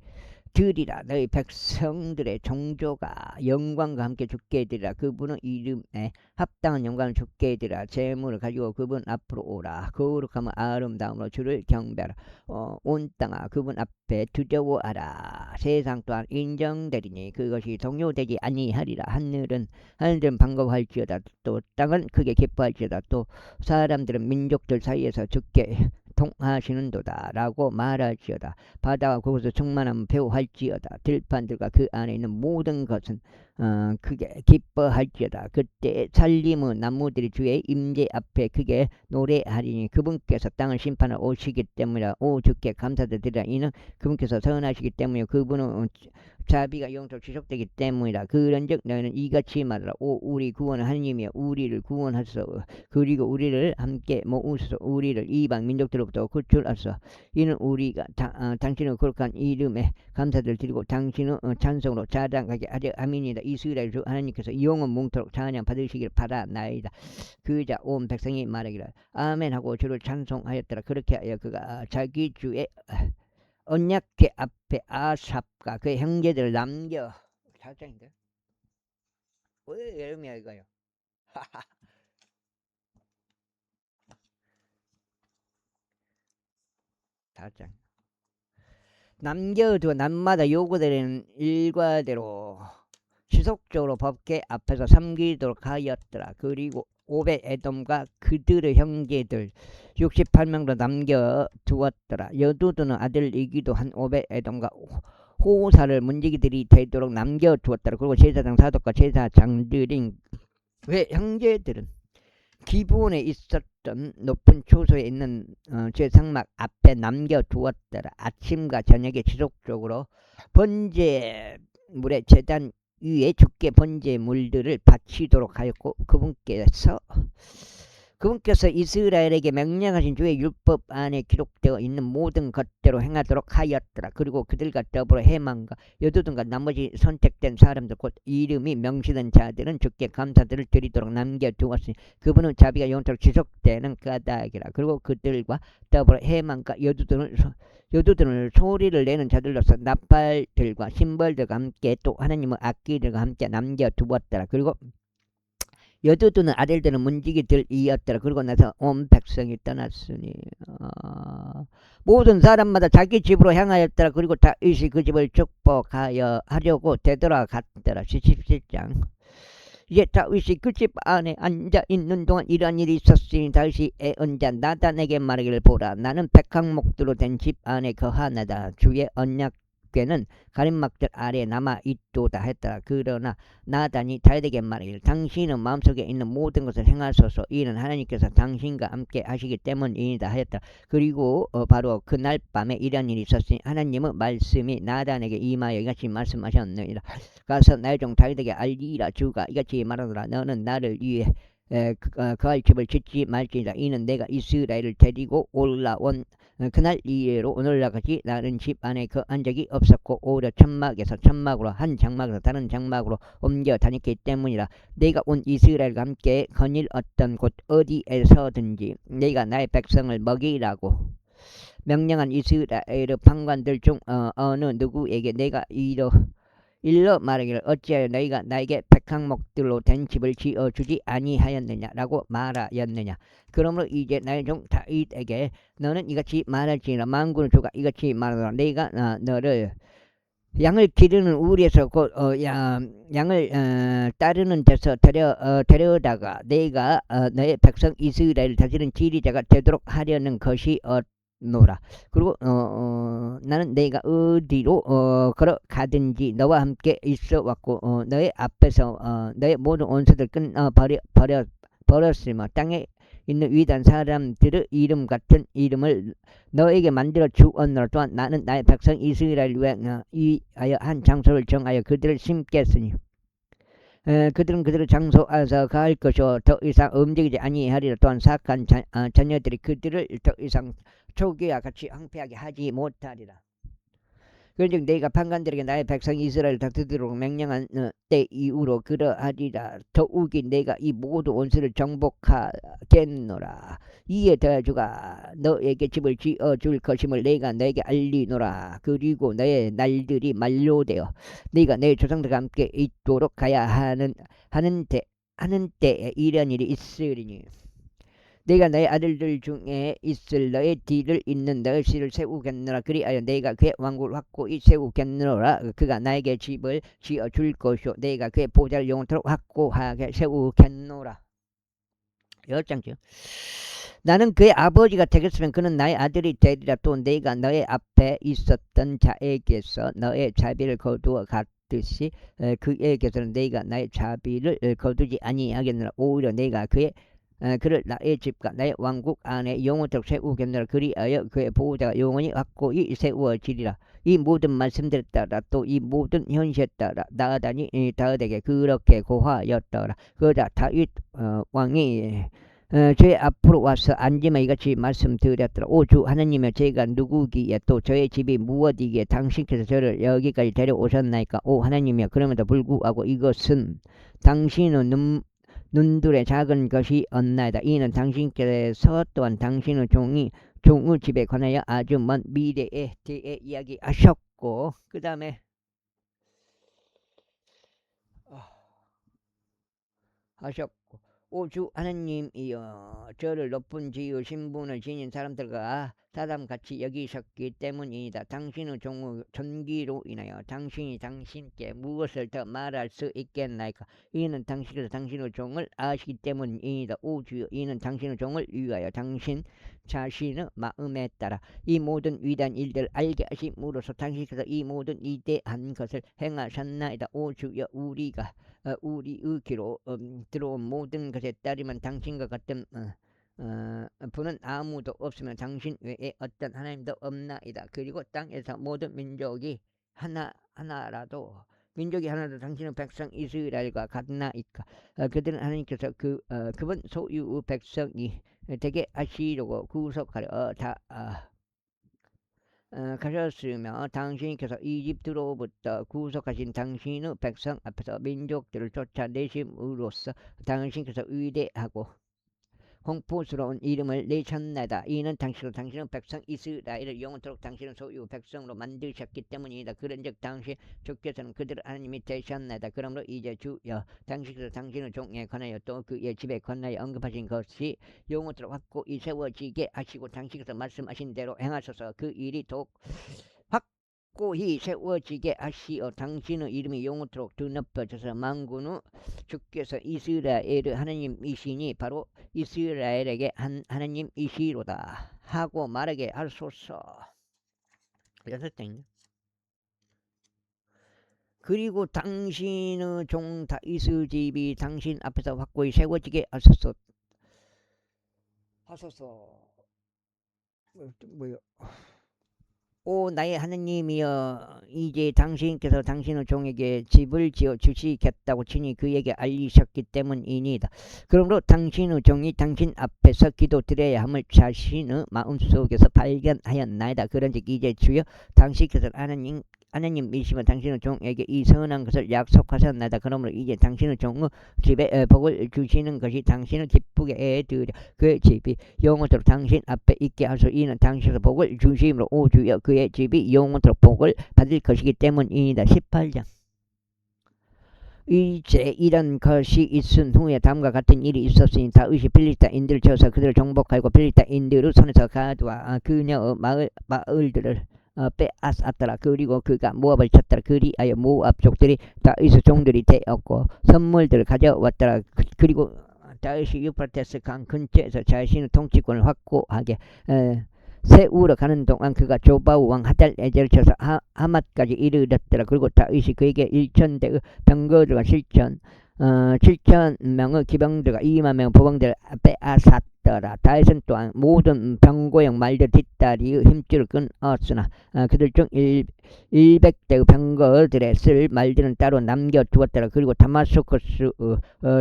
드리라. 너희 백성들의 종조가 영광과 함께 주께 드리라. 그분의 이름에 합당한 영광을 주께 드리라. 재물을 가지고 그분 앞으로 오라. 거룩함과 아름다움으로 주를 경배하라. 온 땅아 그분 앞에 두려워하라. 세상 또한 인정되리니 그것이 동요되지 아니하리라. 하늘은 반가워할지어다. 또 땅은 크게 기뻐할지어다. 또 사람들은 민족들 사이에서 주께 통하시는도다 라고 말할지어다. 바다와 그곳을 충만하면 배우할지어다. 들판들과 그 안에 있는 모든 것은 크게 기뻐할지어다. 그때 살림의 나무들이 주의 임재 앞에 크게 노래하리니 그분께서 땅을 심판하러 오시기 때문이라. 오 주께 감사드리라. 이는 그분께서 선하시기 때문이요 그분은 자비가 영토록 지속되기 때문이라. 그런즉 너희는 이같이 말하라. 오 우리 구원은 하나님이여 우리를 구원하소서. 그리고 우리를 함께 모으소서. 우리를 이방 민족들로부터 구출하소서. 이는 우리가 당신의 거룩한 이름에 감사를 드리고 당신의 찬송으로 자랑하게 하려 함이니이다. 이스라엘 주 하나님께서 영원 뭉토록 찬양 받으시길 바라나이다. 그자 온 백성이 말하기를 아멘 하고 주를 찬송하였더라. 그렇게 하여 그가 자기 주의 언약궤 앞에 아삽과 그의 형제들을 남겨 4장인데 왜 이름이야 이거요. 4장 남겨두어 날마다 요구되는 일과대로 지속적으로 법궤 앞에서 섬기도록 하였더라. 그리고 오벳 에돔과 그들의 형제들 68명도 남겨두었더라. 여두두는 아들이기도 한 오벳 에돔과 호사를 문지기들이 되도록 남겨두었더라. 그리고 제사장 사독과 제사장들인 왜 형제들은 기본에 있었던 높은 초소에 있는 제상막 앞에 남겨두었더라. 아침과 저녁에 지속적으로 번제물의 제단 위에 주께 번제물들을 바치도록 하였고 그분께서 그분께서 이스라엘에게 명령하신 주의 율법 안에 기록되어 있는 모든 것대로 행하도록 하였더라. 그리고 그들과 더불어 해만과 여두둔과 나머지 선택된 사람들 곧 이름이 명시된 자들은 주께 감사들을 드리도록 남겨두었으니 그분은 자비가 영원토록 지속되는 까닭이라. 그리고 그들과 더불어 해만과 여두둔을 소리를 내는 자들로서 나팔들과 심벌들과 함께 또 하나님의 악기들과 함께 남겨두었더라. 그리고 여두둔은 아들들은 문지기들이었더라. 그러고 나서 온 백성이 떠났으니 모든 사람마다 자기 집으로 향하였더라. 그리고 다윗이 그 집을 축복하여 하려고 되돌아갔더라. 17장. 이제 다윗이 그 집 안에 앉아 있는 동안 이러한 일이 있었으니 다윗이 애언자 나단에게 말하기를 보라. 나는 백항목들로 된 집 안에 거하나다. 주의 언약궤는 가림막들 아래에 남아있도다 했더라. 그러나 나단이 다윗에게 말하기를 당신은 마음속에 있는 모든 것을 행하소서. 이는 하나님께서 당신과 함께 하시기 때문이다 하였다. 그리고 바로 그날 밤에 이런 일이 있었으니 하나님의 말씀이 나단에게 임하여 이같이 말씀하셨느니라. 가서 나의 종 다윗에게 알리라. 주가 이같이 말하노라. 너는 나를 위해 그할 집을 짓지 말지니라. 이는 내가 이스라엘을 데리고 올라온 그날 이후로 오늘날까지 나는 집 안에 거한 적이 없었고 오히려 천막에서 천막으로 한 장막에서 다른 장막으로 옮겨 다녔기 때문이라. 내가 온 이스라엘과 함께 거닐었던 곳 어디에서든지 내가 나의 백성을 먹이라고 명령한 이스라엘의 판관들 중 어느 누구에게 내가 일러 말하기를 어찌하여 너희가 나에게 백항목들로 된 집을 지어주지 아니하였느냐라고 말하였느냐. 그러므로 이제 나의 종 다윗에게 너는 이같이 말할지니라. 만군의 주가 이같이 말하노라. 내가 너를 양을 기르는 우리에서 곧 양을 따르는 데서 데려다가 내가 너의 백성 이스라엘을 다스리는 지리자가 되도록 하려는 것이 노라. 그리고 나는 내가 어디로 걸어가든지 너와 함께 있어 왔고 너의 앞에서 너의 모든 원수들 버렸으며 땅에 있는 위대한 사람들의 이름 같은 이름을 너에게 만들어 주었노라. 또한 나는 나의 백성 이스라엘 위하여 한 장소를 정하여 그들을 심겠으니 그들은 그들의 장소에서 가할 것이요 더 이상 움직이지 아니하리라. 또한 사악한 자녀들이 그들을 더 이상 초기와 같이 황폐하게 하지 못하리라. 그런즉 내가 판관들에게 나의 백성 이스라엘을 다스리도록 명령한 때 이후로 그러하리라. 더욱이 내가 이 모든 원수를 정복하겠노라. 이에 더하여 주가 너에게 집을 지어줄 것임을 내가 너에게 알리노라. 그리고 너의 날들이 만료되어 네가 내 조상들과 함께 있도록 가야 하는 때에 이런 일이 있으리니 내가 너의 아들들 중에 있을 너의 뒤를 잇는 너의 씨를 세우겠노라. 그리하여 내가 그의 왕국을 확고히 세우겠노라. 그가 나에게 집을 지어줄 것이요 내가 그의 보좌를 영원토록 확고하게 세우겠노라. 10장쯤. 나는 그의 아버지가 되겠으면 그는 나의 아들이 되리라. 또 내가 너의 앞에 있었던 자에게서 너의 자비를 거두어 갔듯이 그에게서는 내가 나의 자비를 거두지 아니하겠노라. 오히려 내가 그를 나의 집과 나의 왕국 안에 영원토록 세우겠노라. 그리하여 그의 보호자가 영원히 확고히 세워지리라. 이 모든 말씀들에 따라 또 이 모든 현실에 따라 나단이 다윗에게 그렇게 고하였더라. 그러자 다윗 왕이 저의 앞으로 와서 앉으며 이같이 말씀드렸더라. 오 주 하나님이여, 제가 누구기에 또 저의 집이 무엇이기에 당신께서 저를 여기까지 데려오셨나이까. 오 하나님이여, 그럼에도 불구하고 이것은 당신의 눈들의 작은 것이 없나이다. 이는 당신께서 또한 당신의 종의 집에 관하여 아주 먼 미래에 대해 이야기하셨고 그 다음에 하셨고 오주 하나님이여, 저를 높은 지위 신분을 지닌 사람들과 사람같이 여기셨기 때문이다. 당신의 종의 존귀로 인하여 당신이 당신께 무엇을 더 말할 수 있겠나이까. 이는 당신께서 당신의 종을 아시기 때문이다. 오주여, 이는 당신의 종을 위하여 당신 자신의 마음에 따라 이 모든 위대한 일들을 알게 하심으로써 당신께서 이 모든 위대한 것을 행하셨나이다. 오주여, 우리의 귀로 들어온 모든 것에 따르면 당신과 같은 분은 아무도 없으면 당신 외에 어떤 하나님도 없나이다. 그리고 땅에서 모든 민족이 하나라도 민족이 하나도 당신은 백성 이스라엘과 같나이까. 그들은 하나님께서 그분 소유 백성이 되게 하시려고 구속하려 다 가셨으며 당신께서 이집트로부터 구속하신 당신의 백성 앞에서 민족들을 쫓아내심으로써 당신께서 위대하고 공포스러운 이름을 내셨나이다. 이는 당신은 백성 이스라엘을 영원토록 당신은 소유 백성으로 만드셨기 때문이다. 그런즉 당신 주께서는 그들의 하나님이 되셨나이다. 그러므로 이제 주여 당신께서 당신의 종에 관하여 또 그의 집에 관하여 언급하신 것이 영원토록 확고히 세워지게 하시고 당신께서 말씀하신 대로 행하소서. 그 일이 더욱 확고히 세워지게 하시어 당신의 이름이 영원토록 드높여져서 만군의 주께서 이스라엘의 하나님이시니 바로 이스라엘에게 한 하나님이시로다 하고 말하게 하소서. 6땡. 그리고 당신의 종 다윗의 집이 당신 앞에서 확고히 세워지게 하소서. 뭐요? 오 나의 하느님이여, 이제 당신께서 당신의 종에게 집을 지어 주시겠다고 친히 그에게 알리셨기 때문이니다. 그러므로 당신의 종이 당신 앞에서 기도드려야 함을 자신의 마음속에서 발견하였나이다. 그런즉 이제 주여 당신께서 하나님이시면 당신의 종에게 이 선한 것을 약속하셨나이다. 그러므로 이제 당신의 종의 집에 복을 주시는 것이 당신을 기쁘게 해드려 그의 집이 영원토록 당신 앞에 있게 하소. 이는 당신의 복을 주심으로 오 주여 그의 집이 영원토록 복을 받을 것이기 때문이다. 18장. 이제 이런 것이 있은 후에 다음과 같은 일이 있었으니 다윗이 필리스타인들을 쳐서 그들을 정복하고 필리스타인들의 손에서 가두어 그녀의 마을들을 빼앗았더라. 그리고 그가 모압을 쳤더라. 그리하여 모압 족들이 다윗의 종들이 되었고 선물들을 가져왔더라. 그리고 다윗이 유프라테스 강 근처에서 자신의 통치권을 확고하게 세우러 가는 동안 그가 조바우 왕 하달에젤을 쳐서 하맛까지 이르렀더라. 그리고 다윗이 그에게 1,000대의 병거들과 7,000명의 기병들과 2만 명의 보병들을 빼앗았더라. 다윗은 또한 모든 병고형 말들 뒷다리의 힘줄을 끊었으나 그들 중 100대의 병거들에 쓸 말들은 따로 남겨두었더라. 그리고 다마스커스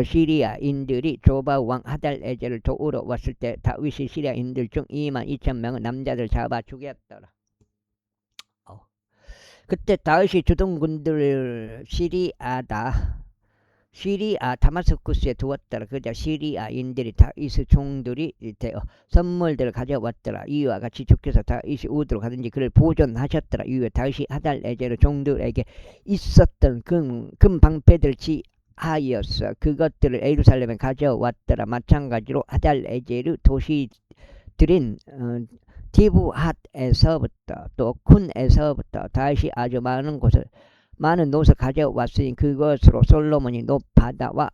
시리아인들이 조바우 왕 하달에젤을 도우러 왔을 때 다윗이 시리아인들 중 22,000명의 남자들 잡아 죽였더라. 그때 다윗이 주둔 군들을 시리아 다마스쿠스에 두었더라. 그자 시리아인들이 다윗의 종들이 되어 선물들을 가져왔더라. 이와 같이 주께서 다윗이 어디로 가든지 그를 보존하셨더라. 이후에 다윗이 하달에젤의 종들에게 있었던 금 방패들을 하였어 그것들을 예루살렘에 가져왔더라. 마찬가지로 하달에젤의 도시들인 디브핫에서부터 또 쿤에서부터 다윗이 아주 많은 노을 가져왔으니 그것으로 솔로몬이 놋바다와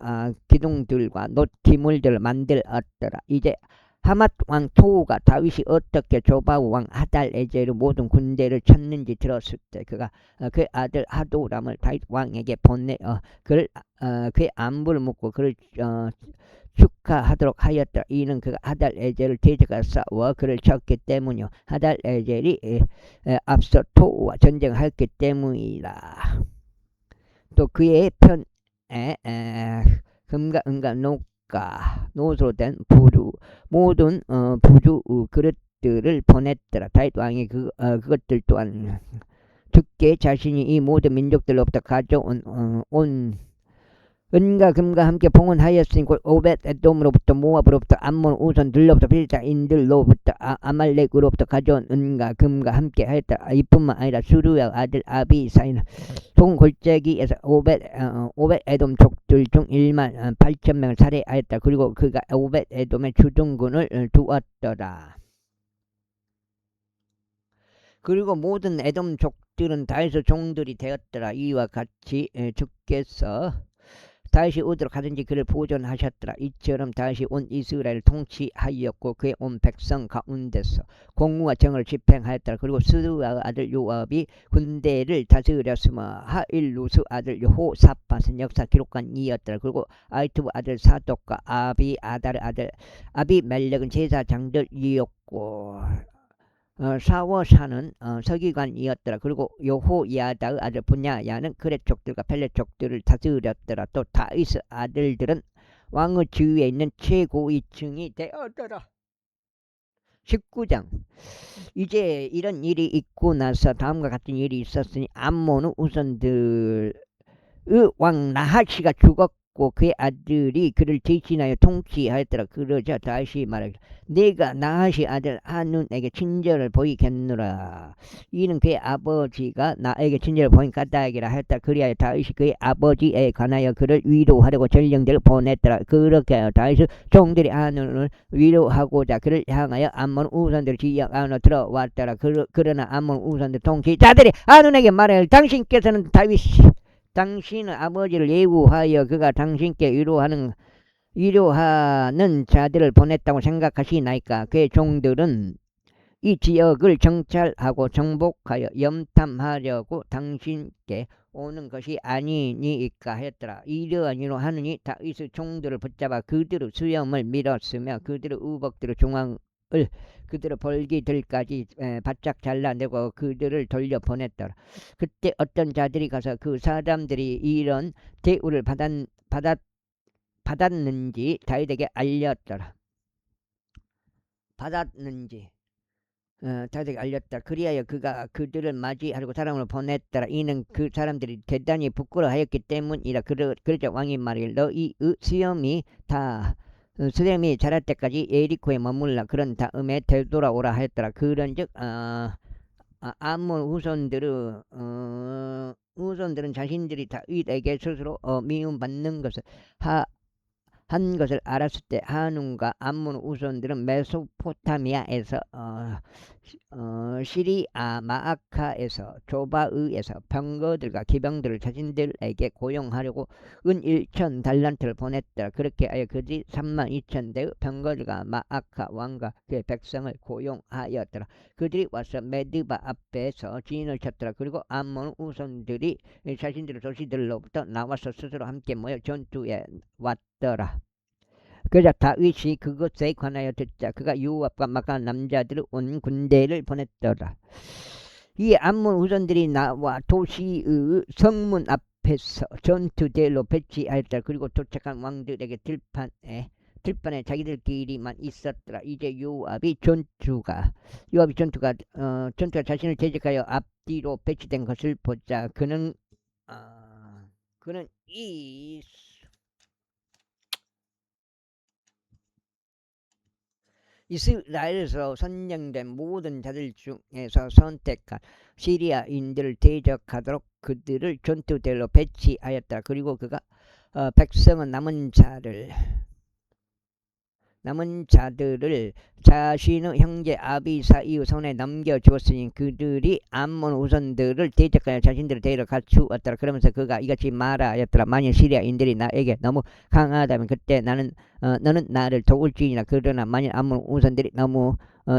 기둥들과 놋기물들을 만들었더라. 이제 하맛 왕 토우가 다윗이 어떻게 조바우 왕 하달에젤의 모든 군대를 쳤는지 들었을 때 그가 그의 아들 하도람을 다윗 왕에게 보내어 그의 안부를 묻고 그를 축하하도록 하였더라. 이는 그가 하달에젤을 대적하여 싸워 그를 쳤기 때문이요 하달에젤이 앞서 토우와 전쟁하였기 때문이라. 또 그의 편에 금과 은과 노소로 된 모든 부주 그릇들을 보냈더라. 다윗 왕이 그것들 또한 듣게 자신이 이 모든 민족들로부터 가져온 은과 금과 함께 봉헌하였으니 곧 오벳 에돔으로부터 모압으로부터 암몬 우선들로부터 필리스타인들로부터 아말렉으로부터 가져온 은과 금과 함께 하였다. 이뿐만 아니라 수루의 아들 아비사이는 동골짜기에서 오벳 에돔 족들 중 1만 8,000명을 살해하였다. 그리고 그가 오벳 에돔의 주둔군을 두었더라. 그리고 모든 에돔 족들은 다윗의 종들이 되었더라. 이와 같이 주께서 다윗이 어디로 가든지 그를 보존하셨더라. 이처럼 다윗이 온 이스라엘을 통치하였고 그의 온 백성 가운데서 공무와 정을 집행하였더라. 그리고 스루의 아들 요압이 군대를 다스렸으며 하일루스 아들 여호사밧은 역사 기록관 이었더라. 그리고 아이투브 아들 사독과 아비아달의 아들 아비멜렉은 제사장들이었고 사워 사는 서기관이었더라. 그리고 여호야다의 아들 분야야는 그렛족들과 펠렛족들을 다스렸더라. 또 다윗의 아들들은 왕의 지위에 있는 최고위층이 되었더라. 19장. 이제 이런 일이 있고 나서 다음과 같은 일이 있었으니 암몬의 우선들의 왕 나하시가 죽었고 그의 아들이 그를 대신하여 통치하였더라. 그러자 다시 말하기를 내가 나하시 아들 한눈에게 친절을 보이겠노라. 이는 그의 아버지가 나에게 친절을 보인 까닭이라 하였다. 그리하여 다윗이 그의 아버지에 관하여 그를 위로하려고 전령들을 보냈더라. 그렇게 하여 다윗의 종들이 한눈을 위로하고자 그를 향하여 암몬 우선들을 지역 안으로 들어왔더라. 그러나 암몬 우선들 통치자들이 한눈에게 말하여 당신께서는 다윗이 당신의 아버지를 예우하여 그가 당신께 위로하는 자들을 보냈다고 생각하시나이까. 그의 종들은 이 지역을 정찰하고 정복하여 염탐하려고 당신께 오는 것이 아니니까 했더라. 이러한 이로 하느니 다윗의 종들을 붙잡아 그들의 수염을 밀었으며 그들의 우복들의 중앙을 그들의 벌기들까지 바짝 잘라내고 그들을 돌려보냈더라. 그때 어떤 자들이 가서 그 사람들이 이런 대우를 받았는지 다윗에게 알렸더라. 다윗에게 알렸다. 그리하여 그가 그들을 맞이하려고 사람을 보냈더라. 이는 그 사람들이 대단히 부끄러워하였기 때문이라. 그러자 왕이 말하기를 너희의 수염이 자랄 때까지 예리코에 머물라. 그런 다음에 되돌아오라 하였더라. 그런즉 암몬 후손들은 자신들이 다윗에게 스스로 미움받는 것을 한 것을 알았을 때 한운과 암몬 우선들은 메소포타미아에서 시리아 마아카에서 조바의에서 병거들과 기병들을 자신들에게 고용하려고 은 1천 달란트를 보냈더라. 그렇게 하여 그들이 32,000대의 병거들과 마아카 왕과 그의 백성을 고용하였더라. 그들이 와서 메드바 앞에서 진을 쳤더라. 그리고 암몬 우선들이 자신들의 도시들로부터 나와서 스스로 함께 모여 전투에 왔더라. 그러자 다윗이 그것에 관하여 듣자 그가 요압과 마가 남자들을 온 군대를 보냈더라. 이 암몬 후손들이 나와 도시의 성문 앞에서 전투대로 배치하였더라. 그리고 도착한 왕들에게 들판에 자기들끼리만 있었더라. 이제 요압이 전투가 자신을 대적하여 앞뒤로 배치된 것을 보자. 그는 이 이스라엘에서 선정된 모든 자들 중에서 선택한 시리아인들을 대적하도록 그들을 전투대로 배치하였다. 그리고 그가 백성은 남은 자들을 자신의 형제 아비사이의 손에 넘겨주었으니 그들이 암몬 우선들을 대적하여 자신들을 데리러 갖추었더라. 그러면서 그가 이같이 말하였더라. 만일 시리아인들이 나에게 너무 강하다면 그때 너는 나를 도울지니라. 그러나 만일 암몬 우선들이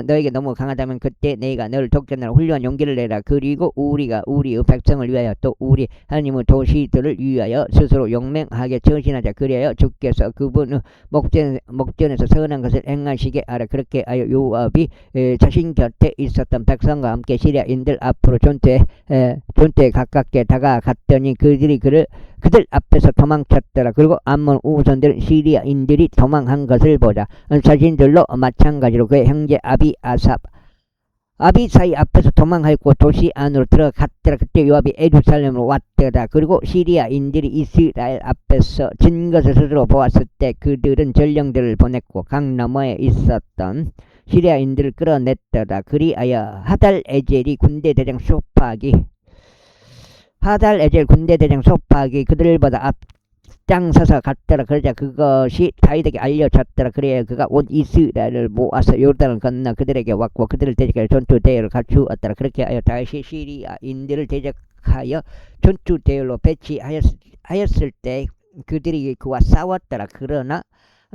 너에게 너무 강하다면 그때 내가 너를 돕겠노라. 훌륭한 용기를 내라. 그리고 우리가 우리의 백성을 위하여 또 우리 하나님의 도시들을 위하여 스스로 용맹하게 전신하자. 그래야 주께서 그분의 목전에서 선한 것을 행하시게 하라. 그렇게 하여 요압이 자신 곁에 있었던 백성과 함께 시리아인들 앞으로 전투에 가깝게 다가갔더니 그들 앞에서 도망쳤더라. 그리고 암몬 우선들은 시리아인들이 도망한 것을 보자 자신들로 마찬가지로 그의 형제 아비사이 앞에서 도망하였고 도시 안으로 들어갔더라. 그때 요압이 예루살렘으로 왔더라. 그리고 시리아인들이 이스라엘 앞에서 진 것을 스스로 보았을 때 그들은 전령들을 보냈고 강 너머에 있었던 시리아인들을 끌어냈더라. 그리하여 하달에젤 군대 대장 소팍이 그들보다 앞장서서 갔더라. 그러자 그것이 다윗에게 알려졌더라. 그래야 그가 온 이스라엘을 모아서 요르단을 건너 그들에게 왔고 그들을 대적하여 전투대열을 갖추었더라. 그렇게 하여 다윗이 시리아인들을 대적하여 전투대열로 배치하였을 때 그들이 그와 싸웠더라. 그러나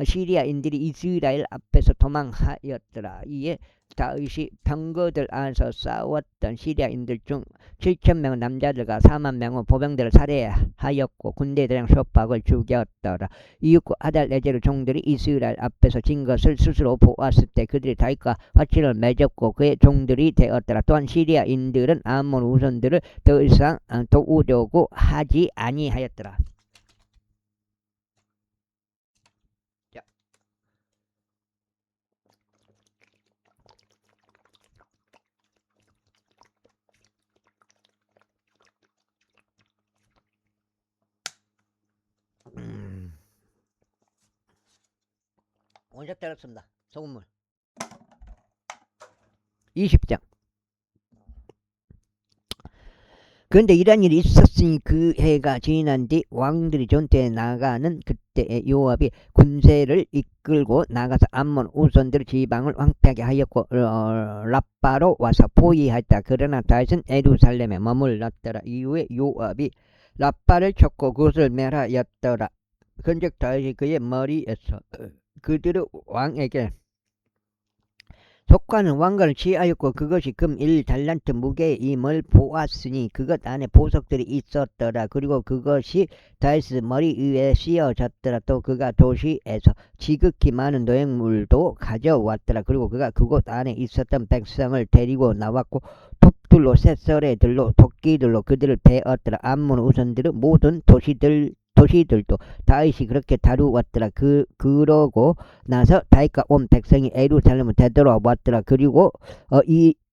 시리아인들이 이스라엘 앞에서 도망하였더라. 이에 다윗이 병거들 안에서 싸웠던 시리아인들 중 7,000명 남자들과 4만 명의 보병들을 살해하였고 군대 대장 소박을 죽였더라. 이윽고 아달레제르 종들이 이스라엘 앞에서 진 것을 스스로 보았을 때 그들이 다윗과 화친을 맺었고 그의 종들이 되었더라. 또한 시리아인들은 아몬 우선들을 더 이상 도우려고 하지 아니하였더라. 자. 원샷 때렸습니다. 소금물 20장. 그런데 이런 일이 있었으니 그 해가 지난 뒤 왕들이 전투에 나가는 그때에 요압이 군세를 이끌고 나가서 암몬 우선들 지방을 황폐하게 하였고 라빠로 와서 포위하였다. 그러나 다윗은 예루살렘에 머물렀더라. 이후에 요압이 라빠를 쳤고 그것을 멸하였더라. 그런즉 다윗이 그의 머리에서 그들의 왕에게 속하는 왕관을 취하였고 그것이 금 1달란트 무게의 임을 보았으니 그것 안에 보석들이 있었더라. 그리고 그것이 다윗의 머리 위에 씌어졌더라. 또 그가 도시에서 지극히 많은 노획물도 가져왔더라. 그리고 그가 그곳 안에 있었던 백성을 데리고 나왔고 톱들로 쇳소리들로 도끼들로 그들을 베었더라. 암몬 우선들은 모든 도시들도 다윗이 그렇게 다루었더라. 그러고 나서 다윗과 온 백성이 예루살렘을 되돌아왔더라. 그리고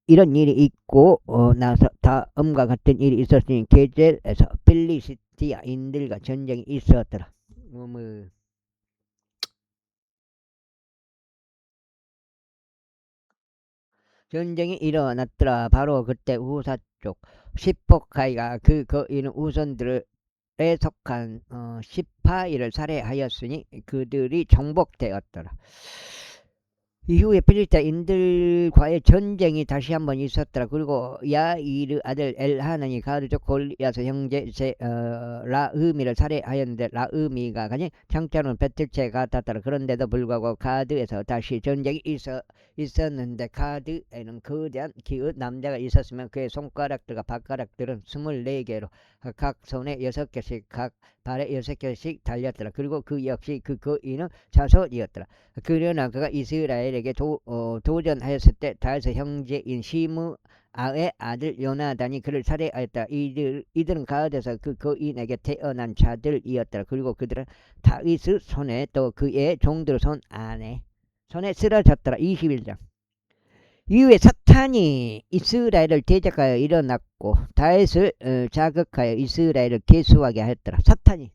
이런 일이 있고 나서 다음과 같은 일이 있었으니 게젤에서 필리스티아인들과 전쟁이 있었더라. 전쟁이 일어났더라. 바로 그때 우사 쪽 시포카이가 그 거인은 우선들을 에 속한 시파이를 살해하였으니 그들이 정복되었더라. 이후에 필리스타인들과의 전쟁이 다시 한번 있었더라. 그리고 야이르 아들 엘하난이 가르족 골리앗의 형제 라흐미를 살해하였는데 라흐미가 가진 장자는 배틀채 같았더라. 그런데도 불구하고 가드에서 다시 전쟁이 있었는데 가드에는 거대한 기의 남자가 있었으면 그의 손가락들과 발가락들은 24개로 각 손에 6개씩 각 발에 6개씩 달렸더라. 그리고 그 역시 그 거인은 자손이었더라. 그러나 그가 이스라엘에게 도전하였을 때 다윗의 형제인 시므아의 아들 요나단이 그를 살해하였다. 이들은 가드에서 그 거인에게 태어난 자들이었더라. 그리고 그들은 다윗의 손에 또 그의 종들의 손에 쓰러졌더라. 21장. 이후에 사탄이 이스라엘을 대적하여 일어났고 다윗을 자극하여 이스라엘을 계수하게 하였더라. 사탄이.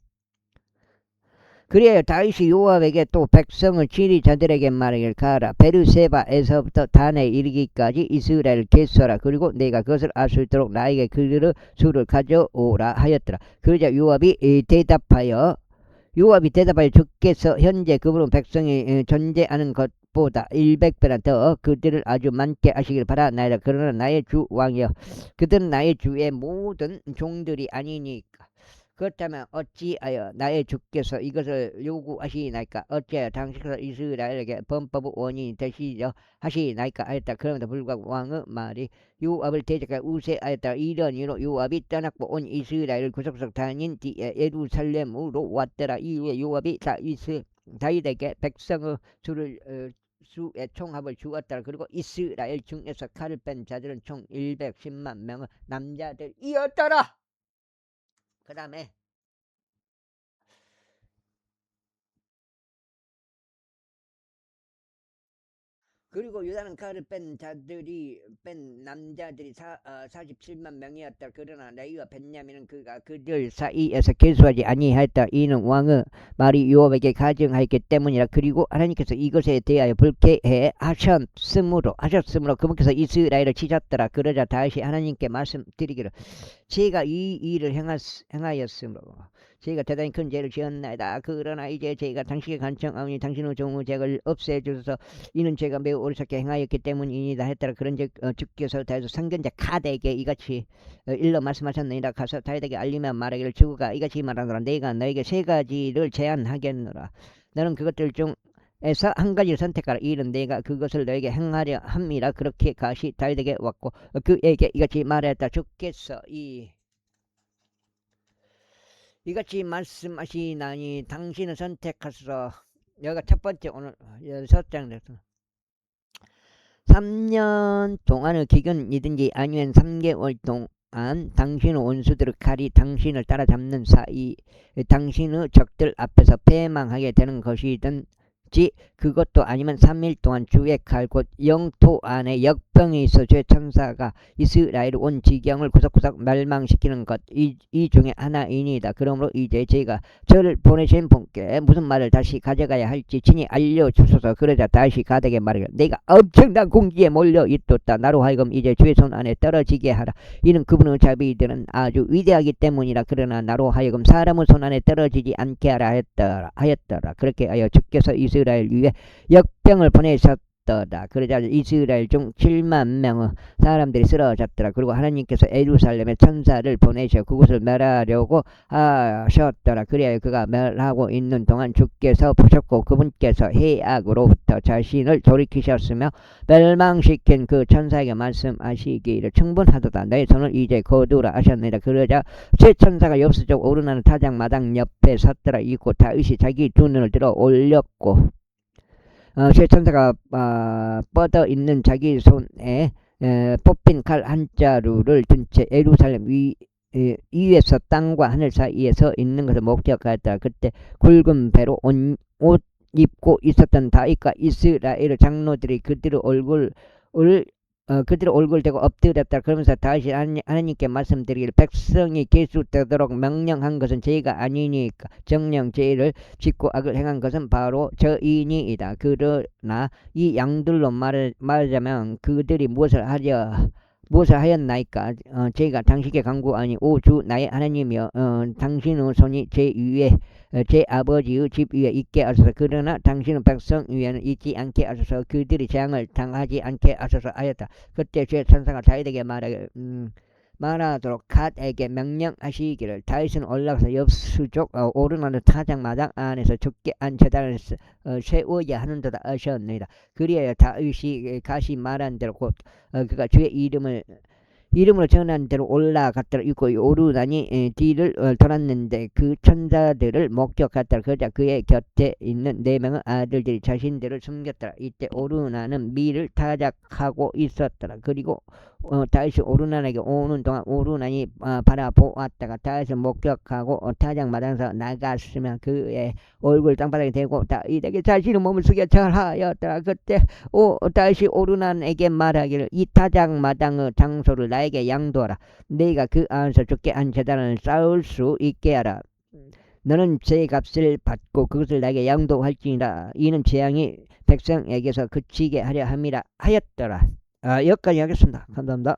그래야 다윗이 요압에게 또 백성을 지리자들에게 말하길 가라. 베르세바에서부터 단에 이르기까지 이스라엘을 계수하라. 그리고 내가 그것을 알 수 있도록 나에게 그들의 수를 가져오라 하였더라. 그러자 요압이 대답하여 주께서 현재 그분은 백성이 존재하는 것보다 100배나 더 그들을 아주 많게 하시길 바라나이다. 그러나 나의 주 왕이여 그들은 나의 주의 모든 종들이 아니니까. 그렇다면 어찌하여 나의 주께서 이것을 요구하시나이까? 어찌하여 당신께서 이스라엘에게 범법의 원인이 되시려 하시나이까 하였다. 그럼에도 불구하고 왕의 말이 요압을 대적하여 우세하였다. 이런 이유로 요압이 떠났고 온 이스라엘을 구석구석 다닌 뒤에 예루살렘으로 왔더라. 이후에 요압이 다윗에게 백성의 수의 총합을 주었더라. 그리고 이스라엘 중에서 칼을 뺀 자들은 총 110만 명의 남자들이었더라. 그 다음에 그리고 유다는 칼을 뺀 남자들이 47만 명이었다. 그러나 레위와 벤야민은 그가 그들 사이에서 계수하지 아니하였다. 이는 왕의 말이 요압에게 가증하였기 때문이라. 그리고 하나님께서 이것에 대하여 불쾌해 하셨으므로 그분께서 이스라엘을 치셨더라. 그러자 다시 하나님께 말씀드리기를 제가 이 일을 행하였으므로 제가 대단히 큰 죄를 지었나이다. 그러나 이제 제가 당신께 간청하오니 당신의 종의 죄를 없애주소서. 이는 제가 매우 어리석게 행하였기 때문이니다 했더라. 그런즉 주께서 다윗의 상견자 갓에게 이같이 일러 말씀하셨느니라. 가서 다윗에게 알리며 말하기를 주가 이같이 말하노라. 내가 너에게 3가지를 제안하겠노라. 너는 그것들 중에서 한 가지를 선택하라. 이는 내가 그것을 너에게 행하려 함이라. 그렇게 가시 다윗에게 왔고 그에게 이같이 말하였다. 주께서 이같이 말씀하시나니 당신은 선택하소서. 여기가 첫 번째 오늘 6장 됐어. 3년 동안의 기근이든지 아니면 3개월 동안 당신의 원수들의 칼이 당신을 따라잡는 사이 당신의 적들 앞에서 패망하게 되는 것이든지 그것도 아니면 3일 동안 주의 칼 곧 영토 안에 역병이 있어 주의 천사가 이스라엘 온 지경을 구석구석 멸망시키는 것 이 중에 하나이니이다. 그러므로 이제 제가 저를 보내신 분께 무슨 말을 다시 가져가야 할지 친히 알려주소서. 그러자 다시 가드에게 말하기를 내가 엄청난 공기에 몰려 있었다. 나로 하여금 이제 주의 손 안에 떨어지게 하라. 이는 그분의 자비들은 아주 위대하기 때문이라. 그러나 나로 하여금 사람의 손 안에 떨어지지 않게 하라 하였더라. 그렇게 하여 주께서 이스라엘 위에 역병을 보내셨더라. 그러자 이스라엘 중 7만 명의 사람들이 쓰러졌더라. 그리고 하나님께서 예루살렘에 천사를 보내셔 그곳을 멸하려고 하셨더라. 그래야 그가 멸하고 있는 동안 주께서 보셨고 그분께서 해악으로부터 자신을 돌이키셨으며 멸망시킨 그 천사에게 말씀하시기를 충분하도다. 너의 손을 이제 거두라 하셨느니라. 그러자 제 천사가 엽수쪽 오르나는 타작마당 옆에 섰더라. 이고 다윗이 자기 두 눈을 들어 올렸고 제 천사가 뻗어 있는 자기 손에 뽑힌 칼 한 자루를 든 채 예루살렘 위에서 땅과 하늘 사이에 서 있는 것을 목격하였다. 그때 굵은 배로 옷 입고 있었던 다윗과 이스라엘 장로들이 그들의 얼굴 대고 엎드렸다. 그러면서 다시 하나님께 말씀드리기를 백성이 계속되도록 명령한 것은 죄가 아니니까 정령 죄를 짓고 악을 행한 것은 바로 저인이이다. 그러나 이 양들로 말하자면 그들이 무엇을 하였나이까? 제가 당신께 간구하니 오 주 나의 하나님이여 당신의 손이 제 위에 제 아버지의 집 위에 있게 하소서. 그러나 당신의 백성 위에는 있지 않게 하소서. 그들이 재앙을 당하지 않게 하소서 하였다. 그때 제 천사가 다윗에게 말하도록 갓에게 명령하시기를 다윗은 올라가서 엽수족 오르나는 타작마당 안에서 죽게 한 제단을 세워야 하는도다 하셨느니라. 그리하여 다윗이 가시 말한 대로 곧 그가 주의 이름으로 전한 대로 올라갔더라. 있고 오르나니 뒤를 돌았는데 그 천사들을 목격했더라. 그러자 그의 곁에 있는 4명의 아들들이 자신들을 숨겼더라. 이때 오르나는 밀을 타작하고 있었더라. 그리고 다윗이 오르나에게 오는 동안 오르나니 바라보았다가 다윗을 목격하고 타작마당에서 나갔으면 그의 얼굴 땅바닥에 대고 다윗에게 자신의 몸을 숙여 절하였더라. 그때 다윗이 오르나에게 말하기를 이 타작마당의 장소를 나에게 양도하라. 내가 그 안에서 죽게 한 제단을 쌓을 수 있게 하라. 너는 죄값을 받고 그것을 나에게 양도할지니라. 이는 재앙이 백성에게서 그치게 하려 함이라 하였더라. 여기까지 하겠습니다. 감사합니다.